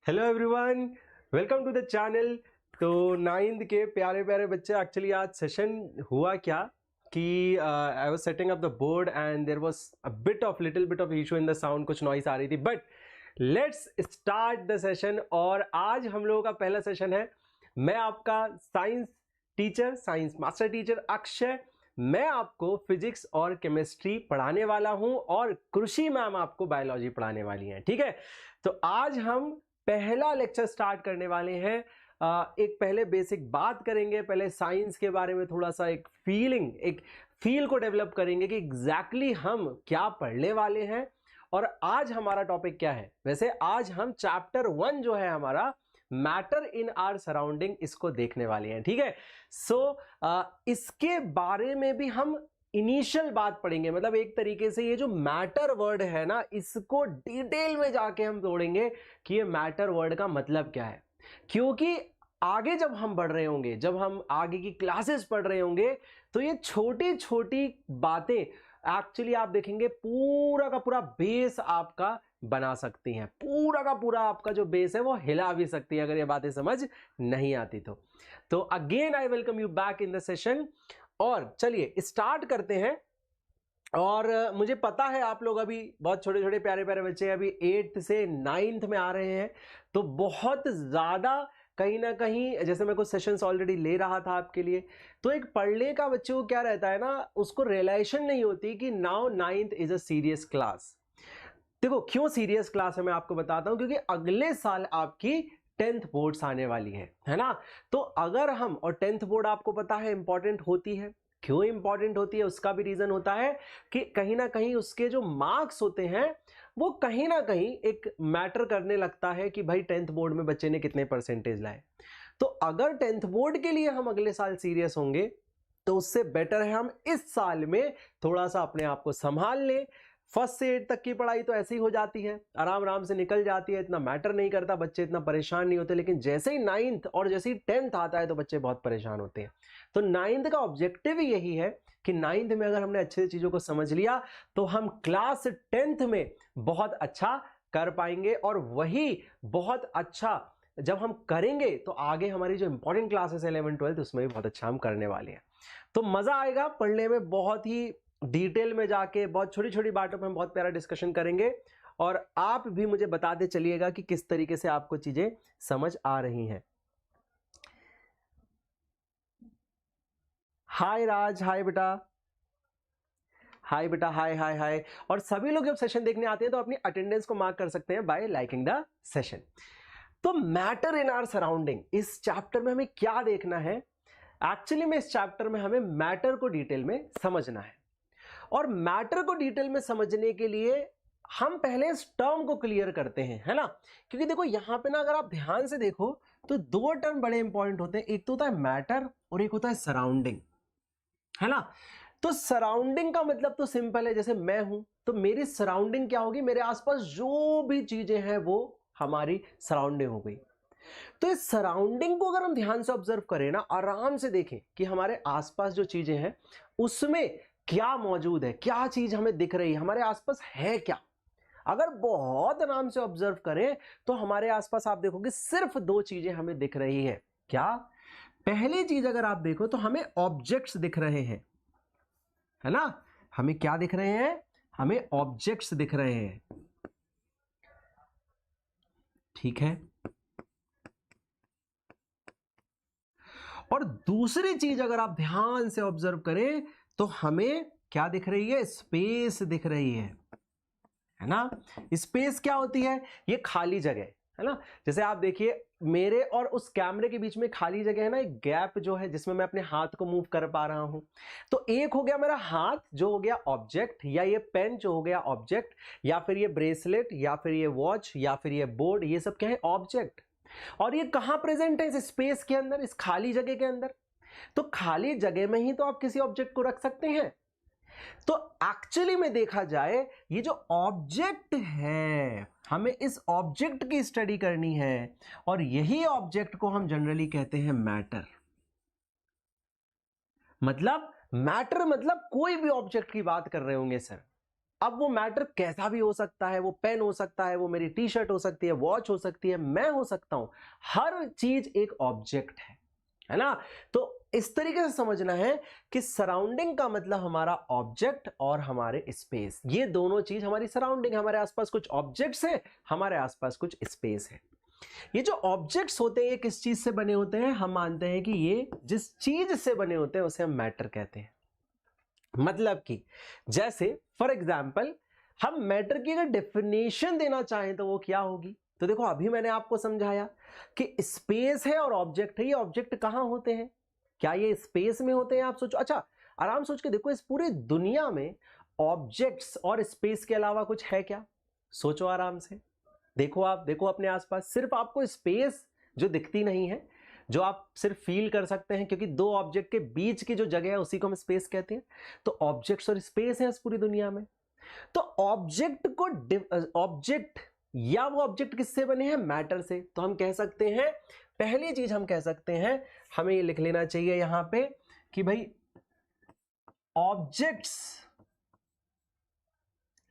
Hello everyone, welcome to the channel. तो ninth के प्यारे प्यारे बच्चे, एक्चुअली आज सेशन हुआ क्या कि I was setting up the board and there was a little bit of issue in the sound, कुछ नॉइस आ रही थी, but let's start the session. और आज हम लोगों का पहला सेशन है। मैं आपका science teacher, science master teacher Akshay, मैं आपको फिजिक्स और केमिस्ट्री पढ़ाने वाला हूं और कृषि मैम आपको बायोलॉजी पढ़ाने वाली हैं। ठीक है, तो आज हम पहला लेक्चर स्टार्ट करने वाले हैं। एक पहले बेसिक बात करेंगे, पहले साइंस के बारे में थोड़ा सा एक फील को डेवलप करेंगे कि एग्जैक्टली हम क्या पढ़ने वाले हैं और आज हमारा टॉपिक क्या है। वैसे आज हम चैप्टर 1 जो है हमारा मैटर इन आवर सराउंडिंग, इसको देखने वाले हैं। ठीक है, सो इसके बारे में भी हम इनिशियल बात पढ़ेंगे, मतलब एक तरीके से ये जो मैटर वर्ड है ना, इसको डिटेल में जाके हम तोड़ेंगे कि ये मैटर वर्ड का मतलब क्या है। क्योंकि आगे जब हम बढ़ रहे होंगे, जब हम आगे की क्लासेस पढ़ रहे होंगे, तो ये छोटी छोटी बातें एक्चुअली आप देखेंगे पूरा का पूरा बेस आपका बना सकती हैं। पूरा का पूरा आपका जो बेस है वो हिला भी सकती है अगर ये बातें समझ नहीं आती तो again I welcome you back in the session. और चलिए स्टार्ट करते हैं। और मुझे पता है आप लोग अभी बहुत छोटे छोटे प्यारे प्यारे बच्चे अभी 8th से 9th में आ रहे हैं, तो बहुत ज़्यादा कहीं ना कहीं, जैसे मैं कुछ सेशंस ऑलरेडी ले रहा था आपके लिए, तो एक पढ़ने का बच्चे को क्या रहता है ना, उसको रियलाइजेशन नहीं होती कि now 9th is a serious class. देखो क्यों सीरियस क्लास है मैं आपको बताता हूं, क्योंकि अगले साल आपकी 10th बोर्ड्स आने वाली है ना। तो अगर हम, और 10th बोर्ड आपको पता है इंपॉर्टेंट होती है, क्यों इंपॉर्टेंट होती है उसका भी रीजन होता है कि कहीं ना कहीं उसके जो मार्क्स होते हैं वो कहीं ना कहीं एक मैटर करने लगता है कि भाई 10th बोर्ड में बच्चे ने कितने परसेंटेज लाए। तो अगर 10th बोर्ड के लिए हम अगले साल सीरियस होंगे तो उससे बेटर है हम इस साल में थोड़ा सा अपने आप को संभाल लें। फर्स्ट से 8 तक की पढ़ाई तो ऐसी ही हो जाती है, आराम आराम से निकल जाती है, इतना मैटर नहीं करता, बच्चे इतना परेशान नहीं होते। लेकिन जैसे ही 9th और जैसे ही 10th आता है तो बच्चे बहुत परेशान होते हैं। तो 9th का ऑब्जेक्टिव ही यही है कि 9th में अगर हमने अच्छे चीजों को समझ लिया तो हम क्लास 10th में बहुत अच्छा कर पाएंगे, और वही बहुत अच्छा जब हम करेंगे तो आगे हमारी जो इंपॉर्टेंट क्लासेस 11 12 उसमें भी बहुत अच्छा हम करने वाले हैं। तो मजा आएगा पढ़ने में, बहुत ही डिटेल में जाके बहुत छोटी छोटी बातों पे हम बहुत प्यारा डिस्कशन करेंगे। और आप भी मुझे बताते चलिएगा कि किस तरीके से आपको चीजें समझ आ रही हैं। हाय राज, हाय बेटा, हाय बेटा, हाय हाय हाय। और सभी लोग जब सेशन देखने आते हैं तो अपनी अटेंडेंस को मार्क कर सकते हैं बाय लाइकिंग द सेशन। तो मैटर इन आवर सराउंडिंग, इस चैप्टर में हमें क्या देखना है? एक्चुअली में इस चैप्टर में हमें मैटर को डिटेल में समझना है, और मैटर को डिटेल में समझने के लिए हम पहले इस टर्म को क्लियर करते हैं, है ना। क्योंकि देखो यहां पे ना, अगर आप ध्यान से देखो तो दो टर्म बड़े इंपॉर्टेंट होते हैं, एक तो होता है मैटर और एक होता है सराउंडिंग, है ना। तो सराउंडिंग का मतलब तो सिंपल है, जैसे मैं हूं तो मेरी सराउंडिंग क्या होगी, मेरे आसपास जो भी चीजें हैं वो हमारी सराउंडिंग हो गई। तो इस सराउंडिंग को अगर हम ध्यान से ऑब्जर्व करें ना, आराम से देखें कि हमारे आसपास जो चीजें हैं उसमें क्या मौजूद है, क्या चीज हमें दिख रही है, हमारे आसपास है क्या। अगर बहुत आराम से ऑब्जर्व करें तो हमारे आसपास आप देखोगे सिर्फ दो चीजें हमें दिख रही है। क्या? पहली चीज अगर आप देखो तो हमें ऑब्जेक्ट्स दिख रहे हैं, है ना। हमें क्या दिख रहे हैं? हमें ऑब्जेक्ट्स दिख रहे हैं, ठीक है। और दूसरी चीज अगर आप ध्यान से ऑब्जर्व करें तो हमें क्या दिख रही है? स्पेस दिख रही है ना। स्पेस क्या होती है? ये खाली जगह, है ना। जैसे आप देखिए मेरे और उस कैमरे के बीच में खाली जगह है ना, एक गैप जो है जिसमें मैं अपने हाथ को मूव कर पा रहा हूं। तो एक हो गया मेरा हाथ जो हो गया ऑब्जेक्ट, या ये पेन जो हो गया ऑब्जेक्ट, या फिर ये ब्रेसलेट, या फिर ये वॉच, या फिर ये बोर्ड, ये सब क्या है? ऑब्जेक्ट। और ये कहां प्रेजेंट है? इस स्पेस के अंदर, इस खाली जगह के अंदर। तो खाली जगह में ही तो आप किसी ऑब्जेक्ट को रख सकते हैं। तो एक्चुअली में देखा जाए ये जो ऑब्जेक्ट है, हमें इस ऑब्जेक्ट की स्टडी करनी है, और यही ऑब्जेक्ट को हम जनरली कहते हैं मैटर। मतलब मैटर मतलब कोई भी ऑब्जेक्ट की बात कर रहे होंगे सर, अब वो मैटर कैसा भी हो सकता है, वो पेन हो सकता है, वो मेरी टी शर्ट हो सकती है, वॉच हो सकती है, मैं हो सकता हूं, हर चीज एक ऑब्जेक्ट है ना। तो इस तरीके से समझना है कि सराउंडिंग का मतलब हमारा ऑब्जेक्ट और हमारे स्पेस, ये दोनों चीज हमारी सराउंडिंग, हमारे आसपास कुछ ऑब्जेक्ट्स है, हमारे आसपास कुछ स्पेस है। ये जो ऑब्जेक्ट्स होते हैं ये किस चीज से बने होते हैं, हम मानते हैं कि ये जिस चीज से बने होते हैं उसे हम मैटर कहते हैं। मतलब कि जैसे फॉर एग्जाम्पल हम मैटर की अगर डेफिनेशन देना चाहें तो वो क्या होगी, तो देखो अभी मैंने आपको समझाया कि स्पेस है और ऑब्जेक्ट है। ये ऑब्जेक्ट कहां होते हैं, क्या ये स्पेस में होते हैं, आप सोचो, अच्छा आराम सोच के देखो, इस पूरी दुनिया में ऑब्जेक्ट्स और स्पेस के अलावा कुछ है क्या, सोचो आराम से, देखो आप, देखो अपने आसपास, सिर्फ आपको स्पेस जो दिखती नहीं है, जो आप सिर्फ फील कर सकते हैं, क्योंकि दो ऑब्जेक्ट के बीच की जो जगह है उसी को हम स्पेस कहते हैं। तो ऑब्जेक्ट्स और स्पेस है इस पूरी दुनिया में। तो ऑब्जेक्ट को ऑब्जेक्ट या वो ऑब्जेक्ट किससे बने हैं, मैटर से। तो हम कह सकते हैं, पहली चीज हम कह सकते हैं, हमें ये लिख लेना चाहिए यहां पे कि भाई ऑब्जेक्ट्स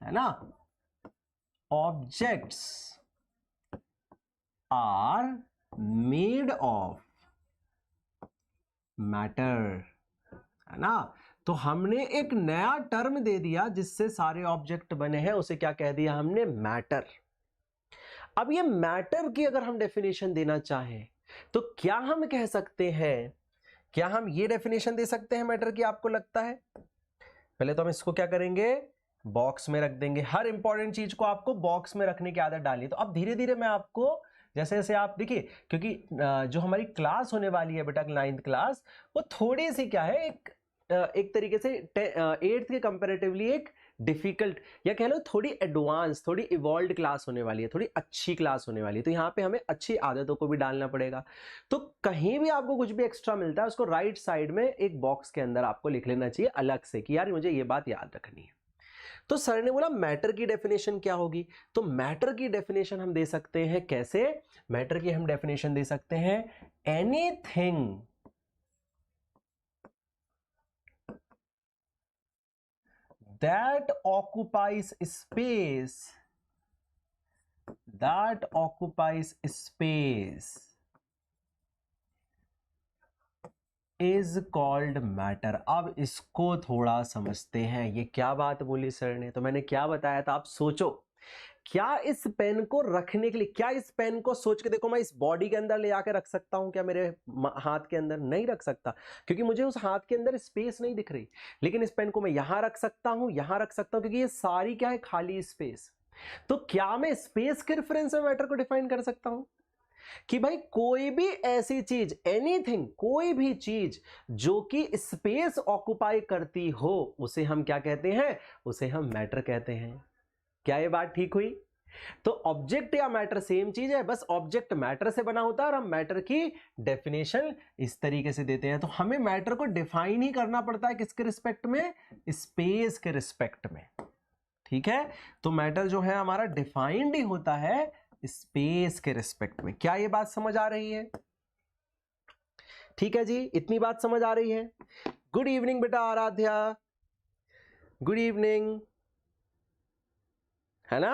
है ना, objects are made of matter, है ना। तो हमने एक नया टर्म दे दिया जिससे सारे ऑब्जेक्ट बने हैं, उसे क्या कह दिया हमने, मैटर। अब ये मैटर की अगर हम डेफिनेशन देना चाहें तो क्या हम कह सकते हैं, क्या हम ये डेफिनेशन दे सकते हैं मैटर की, आपको लगता है? पहले तो हम इसको क्या करेंगे, बॉक्स में रख देंगे। हर इंपॉर्टेंट चीज को आपको बॉक्स में रखने की आदत डालिए। तो अब धीरे धीरे मैं आपको जैसे जैसे आप देखिए, क्योंकि जो हमारी क्लास होने वाली है बेटा 9th क्लास, वो थोड़ी सी क्या है, एक तरीके से 8th के कंपैरेटिवली एक डिफिकल्ट या कह लो थोड़ी एडवांस, थोड़ी इवॉल्व क्लास होने वाली है, थोड़ी अच्छी क्लास होने वाली है। तो यहाँ पे हमें अच्छी आदतों को भी डालना पड़ेगा। तो कहीं भी आपको कुछ भी एक्स्ट्रा मिलता है उसको राइट साइड में एक बॉक्स के अंदर आपको लिख लेना चाहिए अलग से कि यार मुझे ये बात याद रखनी है। तो सर ने बोला मैटर की डेफिनेशन क्या होगी, तो मैटर की डेफिनेशन हम दे सकते हैं कैसे, मैटर की हम डेफिनेशन दे सकते हैं anything that occupies space, that occupies space is called matter। अब इसको थोड़ा समझते हैं, ये क्या बात बोली सर ने, तो मैंने क्या बताया था, आप सोचो, क्या इस पेन को रखने के लिए, क्या इस पेन को सोच के देखो, मैं इस बॉडी के अंदर ले आकर रख सकता हूं क्या, मेरे हाथ के अंदर नहीं रख सकता, क्योंकि मुझे उस हाथ के अंदर स्पेस नहीं दिख रही। लेकिन इस पेन को मैं यहां रख सकता हूं, यहां रख सकता हूं, क्योंकि ये सारी क्या है, खाली स्पेस। तो क्या मैं स्पेस के रेफरेंस में मैटर को डिफाइन कर सकता हूं कि भाई कोई भी ऐसी चीज, एनीथिंग, कोई भी चीज जो कि स्पेस ऑक्युपाई करती हो उसे हम क्या कहते हैं, उसे हम मैटर कहते हैं। क्या ये बात ठीक हुई? तो ऑब्जेक्ट या मैटर सेम चीज है, बस ऑब्जेक्ट मैटर से बना होता है और हम मैटर की डेफिनेशन इस तरीके से देते हैं। तो हमें मैटर को डिफाइन ही करना पड़ता है किसके रिस्पेक्ट में, स्पेस के रिस्पेक्ट में। ठीक है, तो मैटर जो है हमारा डिफाइंड ही होता है स्पेस के रिस्पेक्ट में। क्या ये बात समझ आ रही है? ठीक है जी, इतनी बात समझ आ रही है। गुड इवनिंग बेटा आराध्या, गुड इवनिंग, है ना।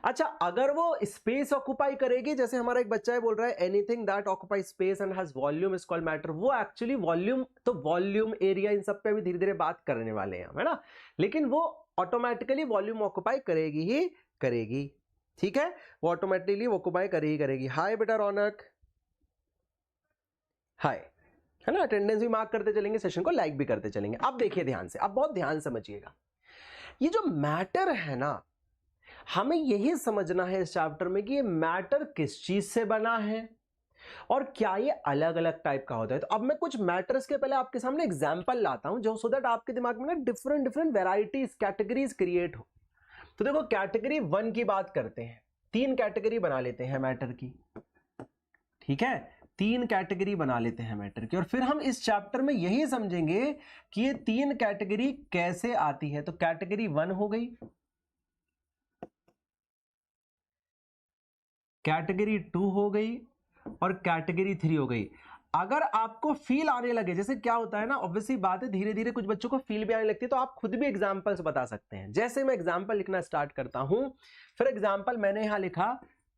अच्छा, अगर वो स्पेस ऑक्युपाई करेगी, जैसे हमारा एक बच्चा है बोल रहा है anything that occupy space and has volume is called matter, वो एक्चुअली वॉल्यूम, तो वॉल्यूम, एरिया, इन सब पे भी धीरे धीरे बात करने वाले हैं, है ना। लेकिन वो ऑटोमेटिकली वॉल्यूम ऑक्युपाई करेगी ही करेगी। ठीक है, वो ऑटोमेटिकली ऑक्युपाई करेगी करेगी। हाय बेटा रौनक, हाय, है ना। अटेंडेंस भी मार्क करते चलेंगे, सेशन को लाइक भी करते चलेंगे। अब देखिए ध्यान से, अब बहुत ध्यान समझिएगा, ये जो मैटर है ना, हमें यही समझना है इस चैप्टर में कि ये मैटर किस चीज से बना है और क्या ये अलग अलग टाइप का होता है। तो अब मैं कुछ मैटर्स के पहले आपके सामने एग्जांपल लाता हूं, जो सो दैट आपके दिमाग में ना different different varieties, categories create हो। तो देखो कैटेगरी 1 की बात करते हैं, 3 कैटेगरी बना लेते हैं मैटर की। ठीक है, 3 कैटेगरी बना लेते हैं मैटर की, और फिर हम इस चैप्टर में यही समझेंगे कि ये 3 कैटेगरी कैसे आती है। तो कैटेगरी 1 हो गई, कैटेगरी 2 हो गई और कैटेगरी 3 हो गई। अगर आपको फील आने लगे, जैसे क्या होता है ना, ऑब्वियसली बात है, धीरे धीरे कुछ बच्चों को फील भी आने लगती है, तो आप खुद भी एग्जांपल्स बता सकते हैं। जैसे मैं एग्जांपल लिखना स्टार्ट करता हूं, फॉर एग्जांपल मैंने यहां लिखा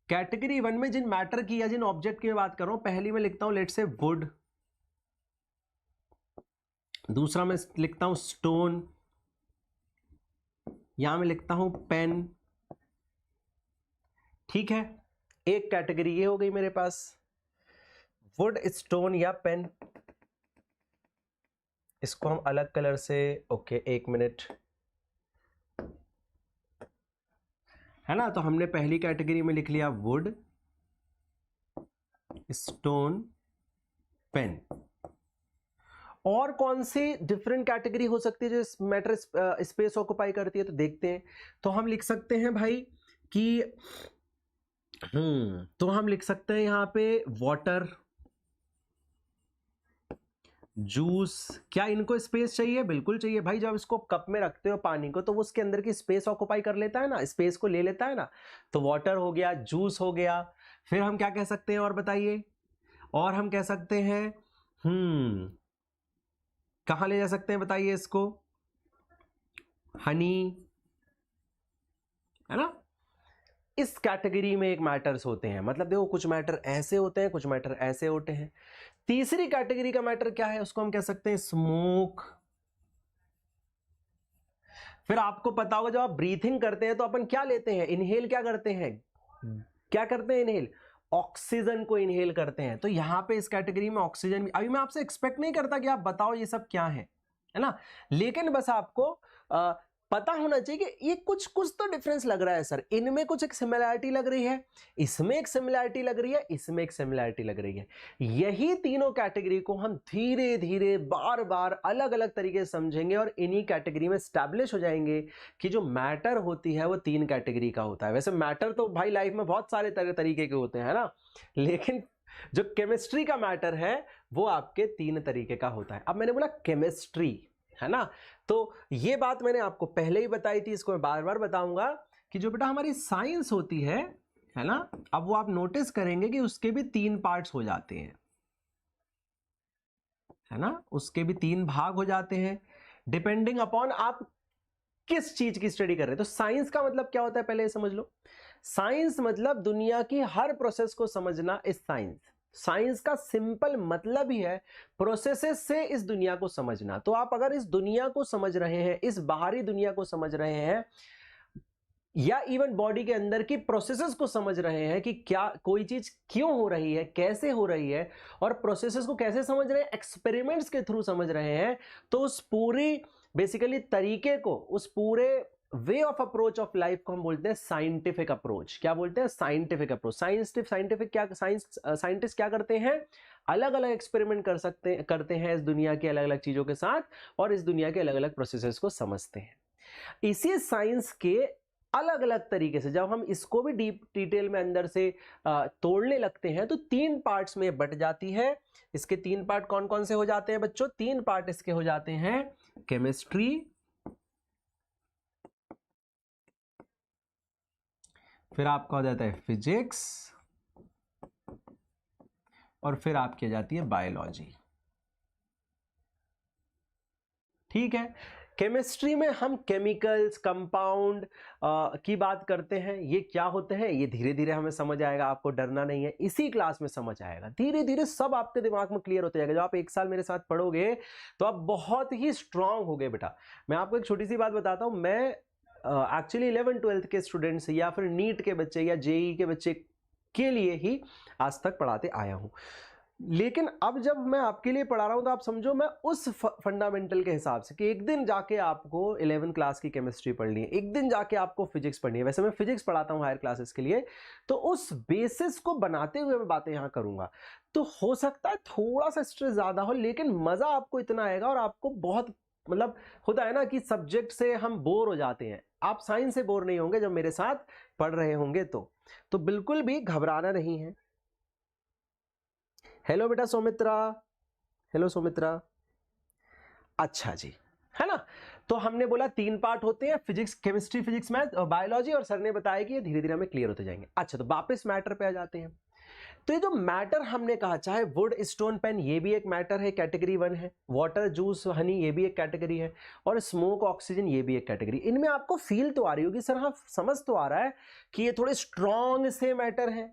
कैटेगरी 1 में जिन मैटर की या जिन ऑब्जेक्ट की बात कर रहा हूं, पहली में लिखता हूं लेट से वुड, दूसरा मैं लिखता हूं स्टोन, यहां मैं लिखता हूं पेन। ठीक है, एक कैटेगरी ये हो गई मेरे पास, वुड, स्टोन या पेन। इसको हम अलग कलर से, ओके एक मिनट, है ना। तो हमने पहली कैटेगरी में लिख लिया वुड, स्टोन, पेन। और कौन सी डिफरेंट कैटेगरी हो सकती है जो मैटर स्पेस ऑक्युपाई करती है, तो देखते हैं। तो हम लिख सकते हैं भाई कि तो हम लिख सकते हैं यहां पे वाटर, जूस। क्या इनको स्पेस चाहिए? बिल्कुल चाहिए भाई। जब इसको कप में रखते हो पानी को, तो वो उसके अंदर की स्पेस ऑक्युपाई कर लेता है ना, स्पेस को ले लेता है ना। तो वाटर हो गया, जूस हो गया। फिर हम क्या कह सकते हैं और बताइए? और हम कह सकते हैं कहां ले जा सकते हैं बताइए इसको? हनी, है ना। इस कैटेगरी में एक मैटर्स होते हैं, मतलब देखो कुछ मैटर ऐसे होते हैं, कुछ मैटर ऐसे होते हैं। तीसरी कैटेगरी का मैटर क्या है? उसको हम कह सकते हैं स्मोक। फिर आपको पता होगा जब आप ब्रीथिंग करते हैं तो अपन क्या लेते हैं? इनहेल क्या करते हैं? क्या करते हैं? इनहेल, ऑक्सीजन को इनहेल करते हैं। तो यहां पे इस कैटेगरी में ऑक्सीजन, अभी मैं आपसे एक्सपेक्ट नहीं करता कि आप बताओ ये सब क्या है ना, लेकिन बस आपको पता होना चाहिए कि ये कुछ कुछ तो डिफरेंस लग रहा है सर, इनमें कुछ एक सिमिलैरिटी लग रही है, इसमें एक सिमिलैरिटी लग रही है, इसमें एक सिमिलैरिटी लग रही है। यही तीनों कैटेगरी को हम धीरे धीरे बार बार अलग अलग तरीके से समझेंगे और इन्हीं कैटेगरी में स्टैब्लिश हो जाएंगे कि जो मैटर होती है वो 3 कैटेगरी का होता है। वैसे मैटर तो भाई लाइफ में बहुत सारे तरीके के होते हैं ना, लेकिन जो केमिस्ट्री का मैटर है वो आपके 3 तरीके का होता है। अब मैंने बोला केमिस्ट्री, है ना, तो ये बात मैंने आपको पहले ही बताई थी, इसको मैं बार बार बताऊंगा कि जो बेटा हमारी साइंस होती है ना, अब वो आप नोटिस करेंगे कि उसके भी 3 पार्ट्स हो जाते हैं, है ना, उसके भी 3 भाग हो जाते हैं डिपेंडिंग अपॉन आप किस चीज की स्टडी कर रहे हैं। तो साइंस का मतलब क्या होता है पहले समझ लो। साइंस मतलब दुनिया की हर प्रोसेस को समझना इस साइंस। साइंस का सिंपल मतलब ही है प्रोसेसेस से इस दुनिया को समझना। तो आप अगर इस दुनिया को समझ रहे हैं, इस बाहरी दुनिया को समझ रहे हैं, या इवन बॉडी के अंदर की प्रोसेसेस को समझ रहे हैं कि क्या कोई चीज क्यों हो रही है, कैसे हो रही है, और प्रोसेसेस को कैसे समझ रहे हैं, एक्सपेरिमेंट्स के थ्रू समझ रहे हैं, तो उस पूरी बेसिकली तरीके को, उस पूरे way of approach of life को हम बोलते हैं साइंटिफिक अप्रोच। क्या बोलते हैं? Scientific approach. साइंटिफिक क्या, साइंटिस्ट क्या करते हैं? अलग अलग एक्सपेरिमेंट करते हैं इस दुनिया की अलग अलग चीजों के साथ, और इस दुनिया के अलग अलग प्रोसेसेस को समझते हैं। इसी साइंस के अलग अलग तरीके से जब हम इसको भी डीप डिटेल में अंदर से तोड़ने लगते हैं तो 3 पार्ट्स में बट जाती है। इसके 3 पार्ट कौन कौन से हो जाते हैं बच्चों? 3 पार्ट इसके हो जाते हैं केमिस्ट्री, फिर आपका हो जाता है फिजिक्स, और फिर आपकी आ जाती है बायोलॉजी। ठीक है, केमिस्ट्री में हम केमिकल्स, कंपाउंड की बात करते हैं। ये क्या होते हैं ये धीरे धीरे हमें समझ आएगा, आपको डरना नहीं है, इसी क्लास में समझ आएगा। धीरे धीरे सब आपके दिमाग में क्लियर होता जाएगा। जब आप 1 साल मेरे साथ पढ़ोगे तो आप बहुत ही स्ट्रांग होगे बेटा। मैं आपको एक छोटी सी बात बताता हूं, मैं एक्चुअली 11th 12th के स्टूडेंट्स या फिर नीट के बच्चे या जेई के बच्चे के लिए ही आज तक पढ़ाते आया हूं, लेकिन अब जब मैं आपके लिए पढ़ा रहा हूं तो आप समझो मैं उस फंडामेंटल के हिसाब से कि एक दिन जाके आपको 11th क्लास की केमिस्ट्री पढ़नी है, एक दिन जाके आपको फिजिक्स पढ़नी है। वैसे मैं फिजिक्स पढ़ाता हूं हायर क्लासेस के लिए, तो उस बेसिस को बनाते हुए मैं बातें यहां करूंगा। तो हो सकता है थोड़ा सा स्ट्रेस ज्यादा हो, लेकिन मजा आपको इतना आएगा, और आपको बहुत मतलब होता है ना कि सब्जेक्ट से हम बोर हो जाते हैं, आप साइंस से बोर नहीं होंगे जब मेरे साथ पढ़ रहे होंगे। तो बिल्कुल भी घबराना नहीं है। हेलो बेटा सौमित्रा, हेलो सौमित्रा। अच्छा जी, है ना। तो हमने बोला 3 पार्ट होते हैं, फिजिक्स, केमिस्ट्री, फिजिक्स, मैथ और बायोलॉजी, और सर ने बताया कि ये धीरे धीरे हमें क्लियर होते जाएंगे। अच्छा, तो वापस मैटर पे आ जाते हैं। तो ये जो मैटर हमने कहा, चाहे वुड, स्टोन, पेन, ये भी एक मैटर है, कैटेगरी 1 है, वाटर, जूस, हनी, ये भी एक कैटेगरी है, और स्मोक, ऑक्सीजन, ये भी एक कैटेगरी। इनमें आपको फील तो आ रही होगी सर, हाँ समझ तो आ रहा है कि ये थोड़े स्ट्रॉन्ग से मैटर है,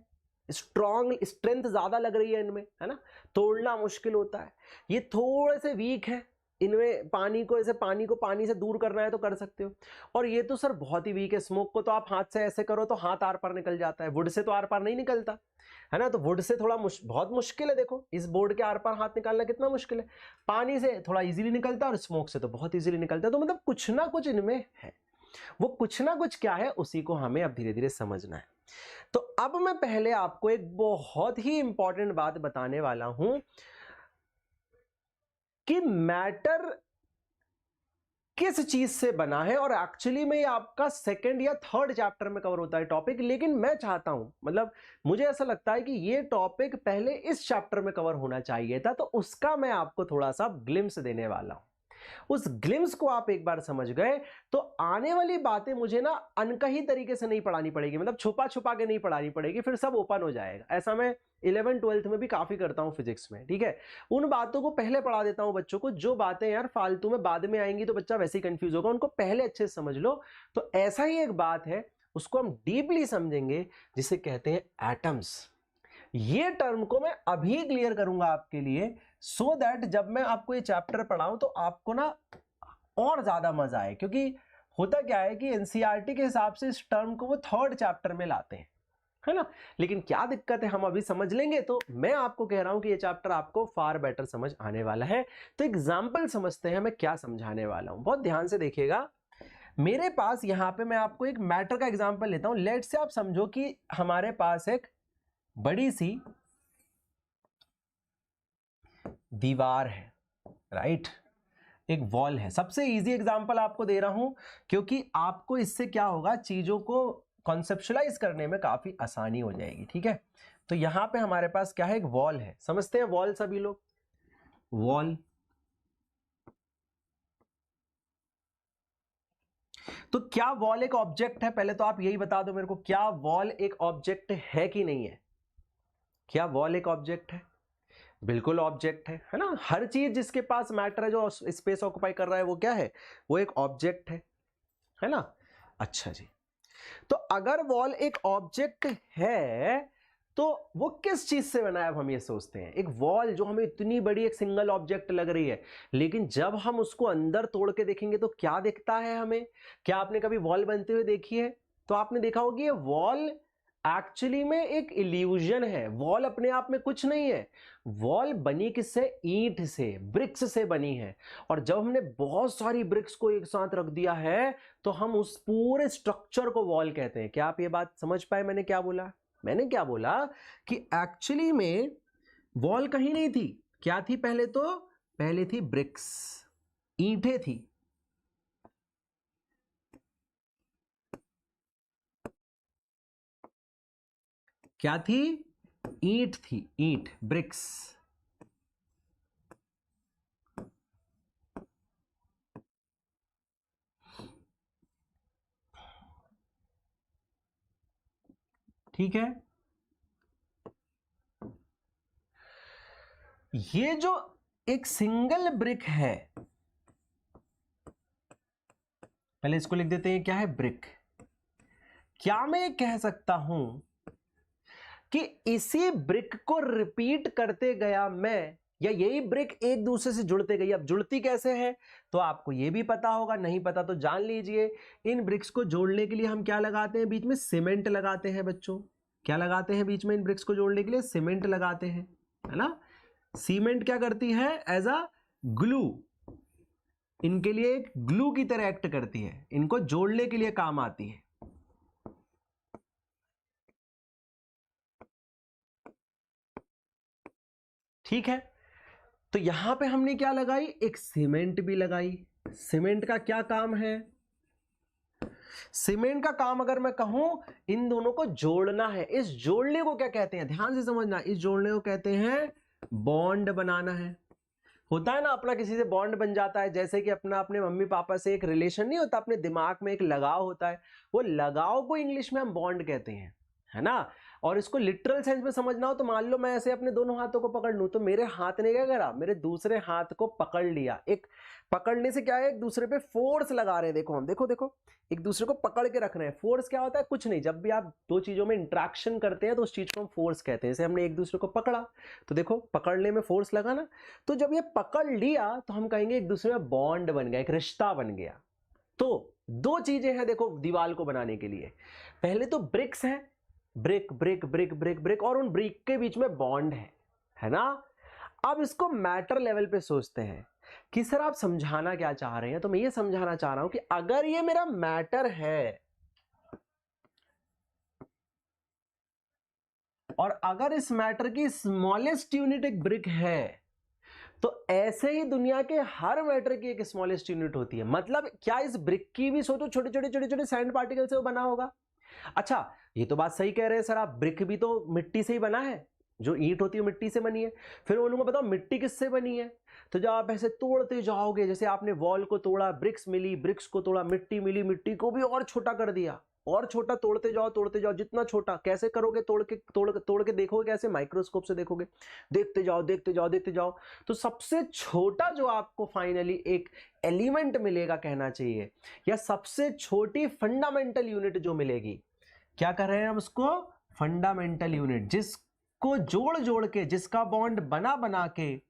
स्ट्रॉन्ग, स्ट्रेंथ ज्यादा लग रही है इनमें, है ना, तोड़ना मुश्किल होता है। ये थोड़े से वीक है, इनमें पानी को पानी से दूर करना है तो कर सकते हो। और ये तो सर बहुत ही वीक है, स्मोक को तो आप हाथ से ऐसे करो तो हाथ आर पार निकल जाता है, वुड से तो आर पार नहीं निकलता, है ना, तो वुड से थोड़ा बहुत मुश्किल है। देखो इस बोर्ड के आर पार हाथ निकालना कितना मुश्किल है, पानी से थोड़ा इजीली निकलता है और स्मोक से तो बहुत इजीली निकलता है। तो मतलब कुछ ना कुछ इनमें है, वो कुछ ना कुछ क्या है उसी को हमें अब धीरे धीरे समझना है। तो अब मैं पहले आपको एक बहुत ही इंपॉर्टेंट बात बताने वाला हूं कि मैटर किस चीज से बना है, और एक्चुअली में ये आपका सेकंड या थर्ड चैप्टर में कवर होता है टॉपिक, लेकिन मैं चाहता हूं, मतलब मुझे ऐसा लगता है कि ये टॉपिक पहले इस चैप्टर में कवर होना चाहिए था, तो उसका मैं आपको थोड़ा सा ग्लिम्स देने वाला हूं। उस ग्लिम्स को आप एक बार समझ गए तो आने वाली बातें मुझे ना अनकही तरीके से नहीं पढ़ानी पड़ेगी, मतलब छुपा छुपा के नहीं पढ़ानी पड़ेगी, फिर सब ओपन हो जाएगा। ऐसा मैं 11th-12th में भी काफी करता हूं फिजिक्स में, ठीक है। उन बातों को पहले पढ़ा देता हूं बच्चों को, जो बातें यार फालतू में बाद में आएंगी तो बच्चा वैसे ही कंफ्यूज होगा, उनको पहले अच्छे से समझ लो। तो ऐसा ही एक बात है, उसको हम डीपली समझेंगे, जिसे कहते हैं एटम्स। ये टर्म को मैं अभी क्लियर करूंगा आपके लिए, सो दैट जब मैं आपको ये चैप्टर पढ़ाऊं तो आपको ना और ज्यादा मजा आए, क्योंकि होता क्या है कि एनसीईआरटी के हिसाब से इस टर्म को वो थर्ड चैप्टर में लाते हैं, है ना। लेकिन क्या दिक्कत है, हम अभी समझ लेंगे। तो मैं आपको कह रहा हूं कि ये चैप्टर आपको फार बेटर समझ आने वाला है। तो एग्जाम्पल समझते हैं मैं क्या समझाने वाला हूं, बहुत ध्यान से देखिएगा। मेरे पास यहां पे मैं आपको एक मैटर का एग्जाम्पल लेता हूं। लेट से आप समझो कि हमारे पास एक बड़ी सी दीवार है, राइट, एक वॉल है। सबसे इजी एग्जांपल आपको दे रहा हूं क्योंकि आपको इससे क्या होगा, चीजों को कॉन्सेप्चुअलाइज करने में काफी आसानी हो जाएगी, ठीक है। तो यहां पे हमारे पास क्या है, एक वॉल है, समझते हैं वॉल सभी लोग, वॉल। तो क्या वॉल एक ऑब्जेक्ट है, पहले तो आप यही बता दो मेरे को, क्या वॉल एक ऑब्जेक्ट है कि नहीं है? क्या वॉल एक ऑब्जेक्ट है? बिल्कुल ऑब्जेक्ट है ना। हर चीज जिसके पास मैटर है, जो स्पेस ऑक्युपाई कर रहा है, वो क्या है, वो एक ऑब्जेक्ट है ना। अच्छा जी, तो अगर वॉल एक ऑब्जेक्ट है तो वो किस चीज से बना है, अब हम ये सोचते हैं। एक वॉल जो हमें इतनी बड़ी एक सिंगल ऑब्जेक्ट लग रही है, लेकिन जब हम उसको अंदर तोड़ के देखेंगे तो क्या दिखता है हमें। क्या आपने कभी वॉल बनते हुए देखी है? तो आपने देखा होगा ये वॉल एक्चुअली में एक इल्यूजन है, वॉल अपने आप में कुछ नहीं है। वॉल बनी किससे, ईंट से, ब्रिक्स से बनी है। और जब हमने बहुत सारी ब्रिक्स को एक साथ रख दिया है तो हम उस पूरे स्ट्रक्चर को वॉल कहते हैं। क्या आप ये बात समझ पाए मैंने क्या बोला? मैंने क्या बोला कि एक्चुअली में वॉल कहीं नहीं थी, क्या थी पहले? तो पहले थी ब्रिक्स, ईंटें थी। क्या थी? ईंट थी, ईंट, ब्रिक्स। ठीक है, ये जो एक सिंगल ब्रिक है, पहले इसको लिख देते हैं, क्या है, ब्रिक। क्या मैं कह सकता हूं कि इसी ब्रिक को रिपीट करते गया मैं, या यही ब्रिक एक दूसरे से जुड़ते गई। अब जुड़ती कैसे है तो आपको ये भी पता होगा, नहीं पता तो जान लीजिए। इन ब्रिक्स को जोड़ने के लिए हम क्या लगाते हैं, बीच में सीमेंट लगाते हैं बच्चों। क्या लगाते हैं बीच में, इन ब्रिक्स को जोड़ने के लिए सीमेंट लगाते हैं, है ना। सीमेंट क्या करती है, एज अ ग्लू, इनके लिए एक ग्लू की तरह एक्ट करती है, इनको जोड़ने के लिए काम आती है। ठीक है, तो यहां पे हमने क्या लगाई, एक सीमेंट भी लगाई। सीमेंट का क्या काम है, सीमेंट का काम अगर मैं कहूं, इन दोनों को जोड़ना है। इस जोड़ने को क्या कहते हैं, ध्यान से समझना, इस जोड़ने को कहते हैं बॉन्ड बनाना है। होता है ना, अपना किसी से बॉन्ड बन जाता है, जैसे कि अपना अपने मम्मी पापा से एक रिलेशन नहीं होता, अपने दिमाग में एक लगाव होता है, वो लगाव को इंग्लिश में हम बॉन्ड कहते हैं, है ना। और इसको लिटरल सेंस में समझना हो तो मान लो मैं ऐसे अपने दोनों हाथों को पकड़ लूं, तो मेरे हाथ ने क्या करा, मेरे दूसरे हाथ को पकड़ लिया। एक पकड़ने से क्या है, एक दूसरे पे फोर्स लगा रहे हैं। देखो हम, देखो देखो एक दूसरे को पकड़ के रख रहे हैं। फोर्स क्या होता है, कुछ नहीं, जब भी आप दो चीजों में इंट्रैक्शन करते हैं तो उस चीज को हम फोर्स कहते हैं। जैसे हमने एक दूसरे को पकड़ा तो देखो पकड़ने में फोर्स लगा ना, तो जब ये पकड़ लिया तो हम कहेंगे एक दूसरे में बॉन्ड बन गया, एक रिश्ता बन गया। तो दो चीजें हैं देखो दीवार को बनाने के लिए। पहले तो ब्रिक्स हैं, brick brick brick brick brick, और उन ब्रिक के बीच में बॉन्ड है ना। अब इसको मैटर लेवल पे सोचते हैं कि सर आप समझाना क्या चाह रहे हैं। तो मैं ये समझाना चाह रहा हूं कि अगर ये मेरा मैटर है और अगर इस मैटर की स्मॉलेस्ट यूनिट एक ब्रिक है, तो ऐसे ही दुनिया के हर मैटर की एक स्मॉलेस्ट यूनिट होती है। मतलब क्या इस ब्रिक की भी सोचो छोटे छोटे छोटे छोटे सैंड पार्टिकल से वो बना होगा। अच्छा ये तो बात सही कह रहे हैं सर आप, ब्रिक भी तो मिट्टी से ही बना है, जो ईंट होती है मिट्टी से बनी है। फिर बोलूंगा बताओ मिट्टी किससे बनी है, तो जब आप ऐसे तोड़ते जाओगे, जैसे आपने वॉल को तोड़ा, ब्रिक्स मिली, ब्रिक्स को तोड़ा, मिट्टी मिली, मिट्टी को भी और छोटा कर दिया, और छोटा तोड़ते जाओ जितना छोटा। कैसे करोगे, तोड़ के देखोगे कैसे, माइक्रोस्कोप से देखोगे, देखते जाओ देखते जाओ देखते जाओ, तो सबसे छोटा जो आपको फाइनली एक एलिमेंट मिलेगा कहना चाहिए, या सबसे छोटी फंडामेंटल यूनिट जो मिलेगी, क्या कर रहे हैं हम उसको, फंडामेंटल यूनिट, जिसको जोड़ जोड़ के, जिसका बॉन्ड बना बना के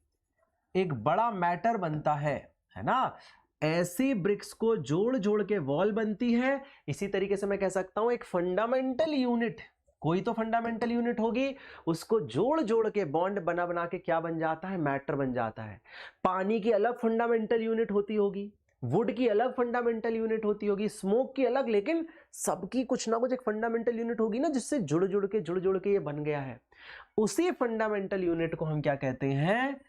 एक बड़ा मैटर बनता है ना। ऐसी ब्रिक्स को जोड़ जोड़ के वॉल बनती है। इसी तरीके से मैं कह सकता हूं एक फंडामेंटल यूनिट, कोई तो फंडामेंटल यूनिट होगी, उसको जोड़ जोड़ के बॉन्ड बना बना के क्या बन जाता है, मैटर बन जाता है। पानी की अलग फंडामेंटल यूनिट होती होगी, वुड की अलग फंडामेंटल यूनिट होती होगी, स्मोक की अलग, लेकिन सबकी कुछ ना कुछ एक फंडामेंटल यूनिट होगी ना, जिससे जुड़ जुड़ के ये बन गया है। उसी फंडामेंटल यूनिट को हम क्या कहते हैं,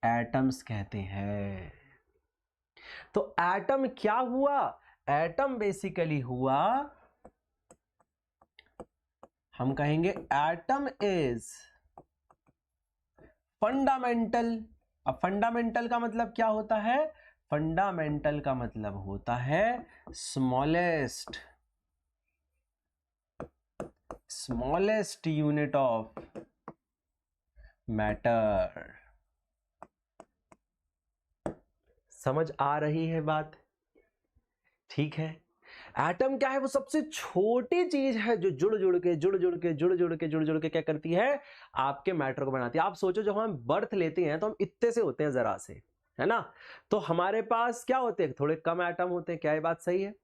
एटम्स कहते हैं। तो एटम क्या हुआ, एटम बेसिकली हुआ, हम कहेंगे एटम इज फंडामेंटल। अब फंडामेंटल का मतलब क्या होता है, फंडामेंटल का मतलब होता है स्मॉलेस्ट यूनिट ऑफ मैटर। समझ आ रही है बात, ठीक है। एटम क्या है, वो सबसे छोटी चीज है जो जुड़ जुड़ के क्या करती है, आपके मैटर को बनाती है। आप सोचो जब हम बर्थ लेते हैं तो हम इतने से होते हैं जरा से, है ना, तो हमारे पास क्या होते हैं, थोड़े कम एटम होते हैं, क्या ये बात सही है।